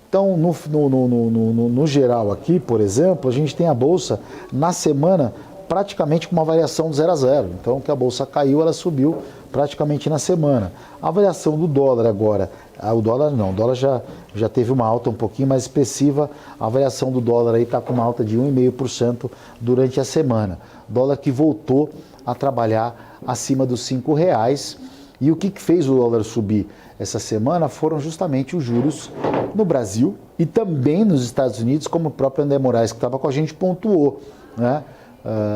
Então, no geral aqui, por exemplo, a gente tem a Bolsa na semana praticamente com uma variação de 0 a 0. Então, que a Bolsa caiu, ela subiu praticamente na semana. A variação do dólar agora, o dólar já teve uma alta um pouquinho mais expressiva, a variação do dólar aí está com uma alta de 1,5% durante a semana. Dólar que voltou a trabalhar acima dos R$5. E o que fez o dólar subir essa semana foram justamente os juros no Brasil e também nos Estados Unidos, como o próprio André Moraes, que estava com a gente, pontuou, né?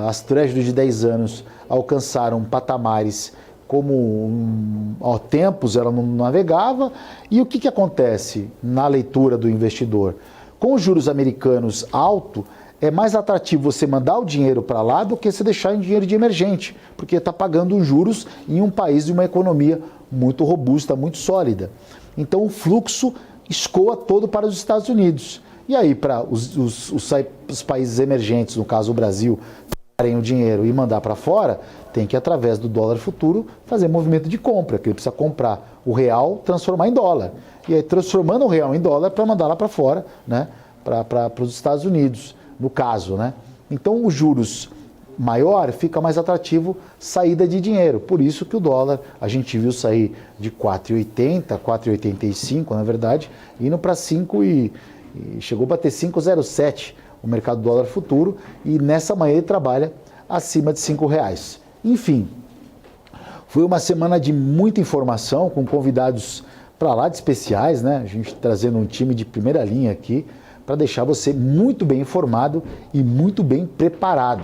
As Treasuries de 10 anos alcançaram patamares como há tempos ela não navegava. E o que acontece na leitura do investidor? Com os juros americanos altos, é mais atrativo você mandar o dinheiro para lá do que você deixar em dinheiro de emergente, porque está pagando juros em um país de uma economia muito robusta, muito sólida. Então o fluxo escoa todo para os Estados Unidos. E aí, para os países emergentes, no caso o Brasil, darem o dinheiro e mandar para fora, tem que, através do dólar futuro, fazer movimento de compra, que ele precisa comprar o real, transformar em dólar. E aí, transformando o real em dólar para mandar lá para fora, né, para os Estados Unidos, no caso, né? Então, os juros maior, fica mais atrativo saída de dinheiro. Por isso que o dólar, a gente viu sair de 4,80, 4,85, na verdade, indo para 5 e chegou a bater 5,07 o mercado do dólar futuro, e nessa manhã ele trabalha acima de R$5. Enfim, foi uma semana de muita informação, com convidados para lá de especiais, né? A gente trazendo um time de primeira linha aqui, para deixar você muito bem informado e muito bem preparado.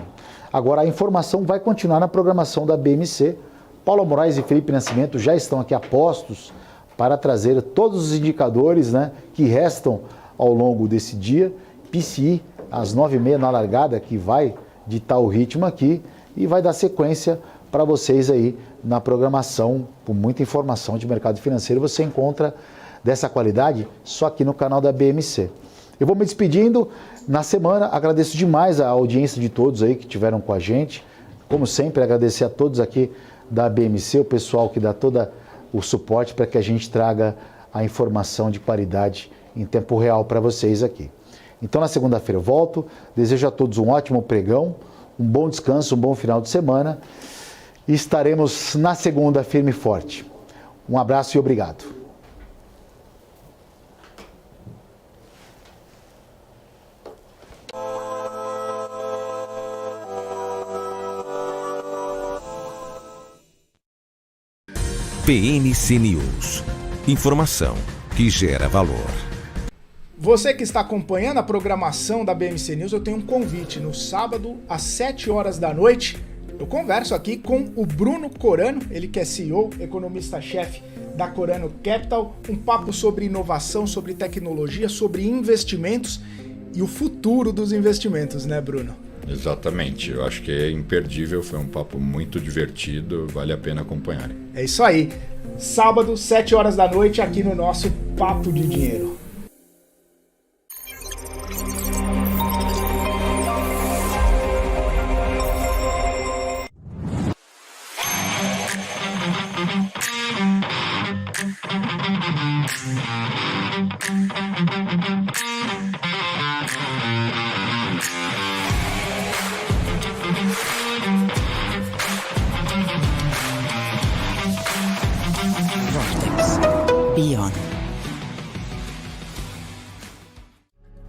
Agora, a informação vai continuar na programação da BMC. Paulo Moraes e Felipe Nascimento já estão aqui a postos para trazer todos os indicadores, né, que restam ao longo desse dia. PCI, às 9h30 na largada, que vai ditar o ritmo aqui e vai dar sequência para vocês aí na programação, com muita informação de mercado financeiro. Você encontra dessa qualidade só aqui no canal da BMC. Eu vou me despedindo. Na semana, agradeço demais a audiência de todos aí que tiveram com a gente. Como sempre, agradecer a todos aqui da BMC, o pessoal que dá todo o suporte para que a gente traga a informação de qualidade em tempo real para vocês aqui. Então na segunda-feira eu volto, desejo a todos um ótimo pregão, um bom descanso, um bom final de semana e estaremos na segunda firme e forte. Um abraço e obrigado. BMC News. Informação que gera valor. Você que está acompanhando a programação da BMC News, eu tenho um convite. No sábado, às 7 horas da noite, eu converso aqui com o Bruno Corano, ele que é CEO, economista-chefe da Corano Capital, um papo sobre inovação, sobre tecnologia, sobre investimentos e o futuro dos investimentos, né, Bruno? Exatamente, eu acho que é imperdível, foi um papo muito divertido, vale a pena acompanharem. É isso aí, sábado, 7 horas da noite, aqui no nosso Papo de Dinheiro.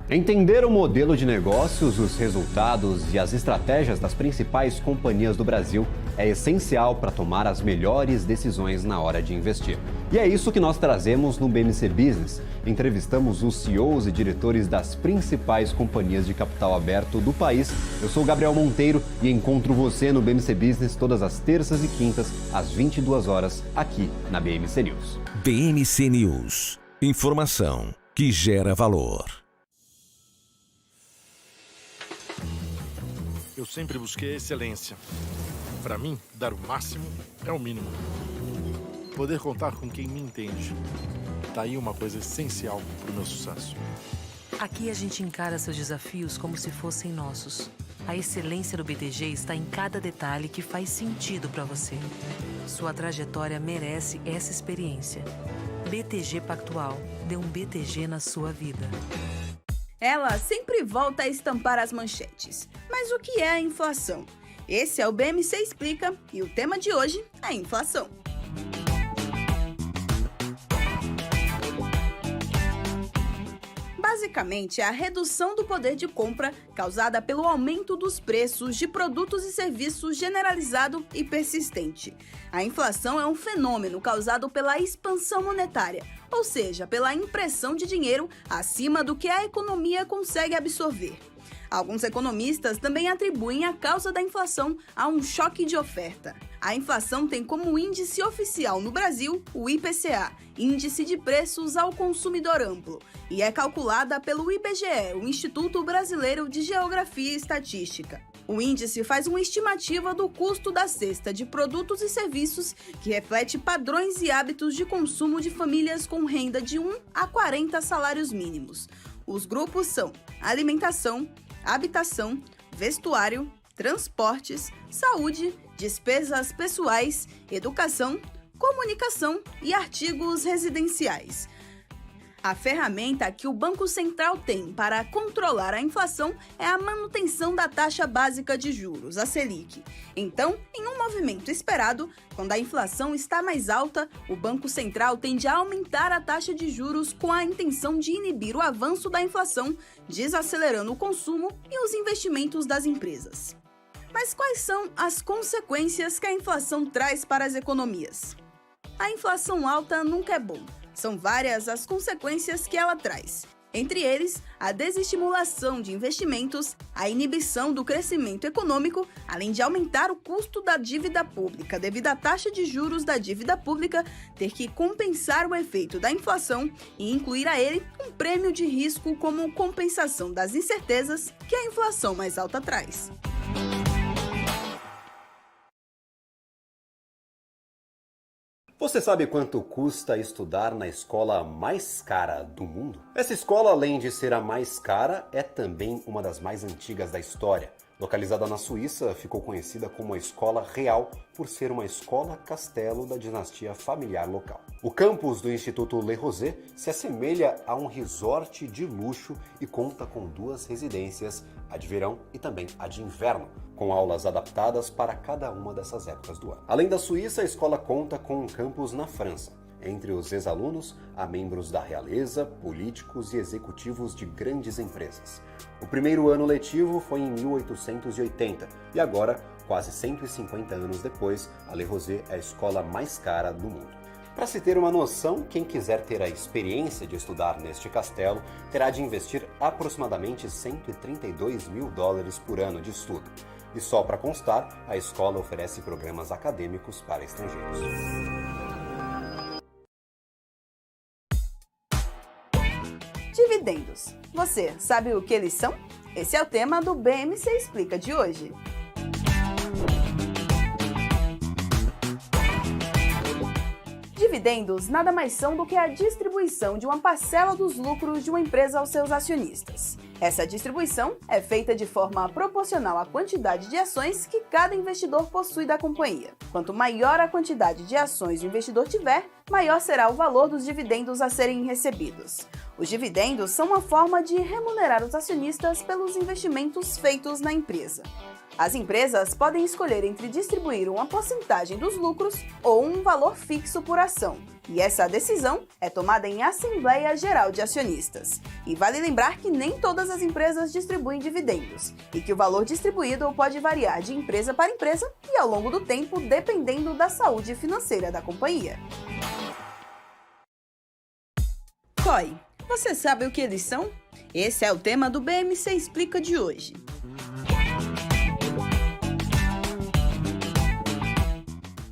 Entender o modelo de negócios, os resultados e as estratégias das principais companhias do Brasil é essencial para tomar as melhores decisões na hora de investir. E é isso que nós trazemos no BMC Business. Entrevistamos os CEOs e diretores das principais companhias de capital aberto do país. Eu sou o Gabriel Monteiro e encontro você no BMC Business todas as terças e quintas, às 22 horas, aqui na BMC News. BMC News. Informação que gera valor. Eu sempre busquei a excelência. Para mim, dar o máximo é o mínimo. Poder contar com quem me entende. Tá aí uma coisa essencial para o meu sucesso. Aqui a gente encara seus desafios como se fossem nossos. A excelência do BTG está em cada detalhe que faz sentido para você. Sua trajetória merece essa experiência. BTG Pactual. Dê um BTG na sua vida. Ela sempre volta a estampar as manchetes. Mas o que é a inflação? Esse é o BMC Explica e o tema de hoje é inflação. Basicamente, é a redução do poder de compra causada pelo aumento dos preços de produtos e serviços generalizado e persistente. A inflação é um fenômeno causado pela expansão monetária, ou seja, pela impressão de dinheiro acima do que a economia consegue absorver. Alguns economistas também atribuem a causa da inflação a um choque de oferta. A inflação tem como índice oficial no Brasil o IPCA, Índice de Preços ao Consumidor Amplo, e é calculada pelo IBGE, o Instituto Brasileiro de Geografia e Estatística. O índice faz uma estimativa do custo da cesta de produtos e serviços que reflete padrões e hábitos de consumo de famílias com renda de 1 a 40 salários mínimos. Os grupos são alimentação, habitação, vestuário, transportes, saúde, despesas pessoais, educação, comunicação e artigos residenciais. A ferramenta que o Banco Central tem para controlar a inflação é a manutenção da taxa básica de juros, a Selic. Então, em um movimento esperado, quando a inflação está mais alta, o Banco Central tende a aumentar a taxa de juros com a intenção de inibir o avanço da inflação, desacelerando o consumo e os investimentos das empresas. Mas quais são as consequências que a inflação traz para as economias? A inflação alta nunca é bom. São várias as consequências que ela traz. Entre eles, a desestimulação de investimentos, a inibição do crescimento econômico, além de aumentar o custo da dívida pública devido à taxa de juros da dívida pública ter que compensar o efeito da inflação e incluir a ele um prêmio de risco como compensação das incertezas que a inflação mais alta traz. Você sabe quanto custa estudar na escola mais cara do mundo? Essa escola, além de ser a mais cara, é também uma das mais antigas da história. Localizada na Suíça, ficou conhecida como a Escola Real por ser uma escola-castelo da dinastia familiar local. O campus do Instituto Le Rosey se assemelha a um resort de luxo e conta com 2 residências, a de verão e também a de inverno, com aulas adaptadas para cada uma dessas épocas do ano. Além da Suíça, a escola conta com um campus na França. Entre os ex-alunos, há membros da realeza, políticos e executivos de grandes empresas. O primeiro ano letivo foi em 1880 e agora, quase 150 anos depois, a Le Rosey é a escola mais cara do mundo. Para se ter uma noção, quem quiser ter a experiência de estudar neste castelo terá de investir aproximadamente $132 mil por ano de estudo. E só para constar, a escola oferece programas acadêmicos para estrangeiros. Dividendos. Você sabe o que eles são? Esse é o tema do BMC Explica de hoje. Dividendos nada mais são do que a distribuição de uma parcela dos lucros de uma empresa aos seus acionistas. Essa distribuição é feita de forma proporcional à quantidade de ações que cada investidor possui da companhia. Quanto maior a quantidade de ações o investidor tiver, maior será o valor dos dividendos a serem recebidos. Os dividendos são uma forma de remunerar os acionistas pelos investimentos feitos na empresa. As empresas podem escolher entre distribuir uma porcentagem dos lucros ou um valor fixo por ação. E essa decisão é tomada em Assembleia Geral de Acionistas. E vale lembrar que nem todas as empresas distribuem dividendos, e que o valor distribuído pode variar de empresa para empresa e ao longo do tempo, dependendo da saúde financeira da companhia. COI. Você sabe o que eles são? Esse é o tema do BMC Explica de hoje.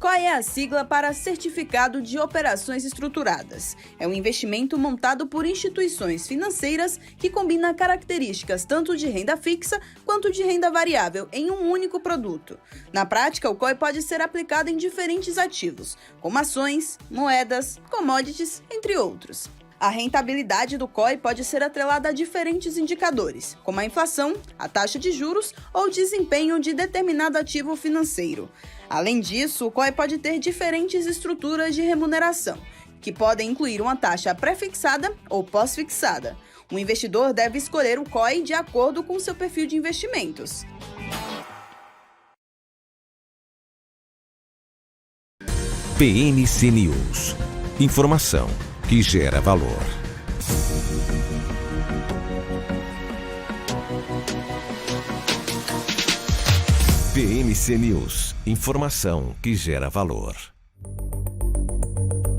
COI é a sigla para Certificado de Operações Estruturadas. É um investimento montado por instituições financeiras que combina características tanto de renda fixa quanto de renda variável em um único produto. Na prática, o COI pode ser aplicado em diferentes ativos, como ações, moedas, commodities, entre outros. A rentabilidade do COI pode ser atrelada a diferentes indicadores, como a inflação, a taxa de juros ou o desempenho de determinado ativo financeiro. Além disso, o COI pode ter diferentes estruturas de remuneração, que podem incluir uma taxa pré-fixada ou pós-fixada. O investidor deve escolher o COI de acordo com seu perfil de investimentos. BMC News. Informação que gera valor. BMC News. Informação que gera valor.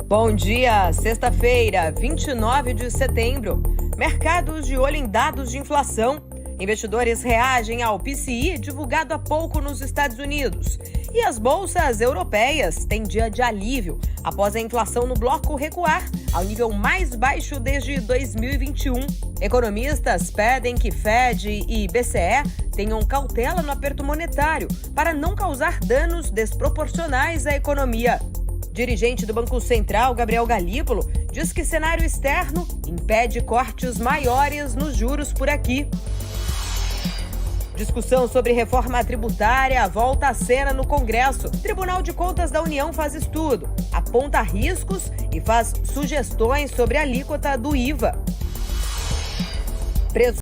Bom dia, sexta-feira, 29 de setembro. Mercados de olho em dados de inflação. Investidores reagem ao PCI divulgado há pouco nos Estados Unidos. E as bolsas europeias têm dia de alívio após a inflação no bloco recuar ao nível mais baixo desde 2021. Economistas pedem que Fed e BCE tenham cautela no aperto monetário para não causar danos desproporcionais à economia. Dirigente do Banco Central, Gabriel Galípolo, diz que cenário externo impede cortes maiores nos juros por aqui. Discussão sobre reforma tributária volta à cena no Congresso. Tribunal de Contas da União faz estudo, aponta riscos e faz sugestões sobre a alíquota do IVA.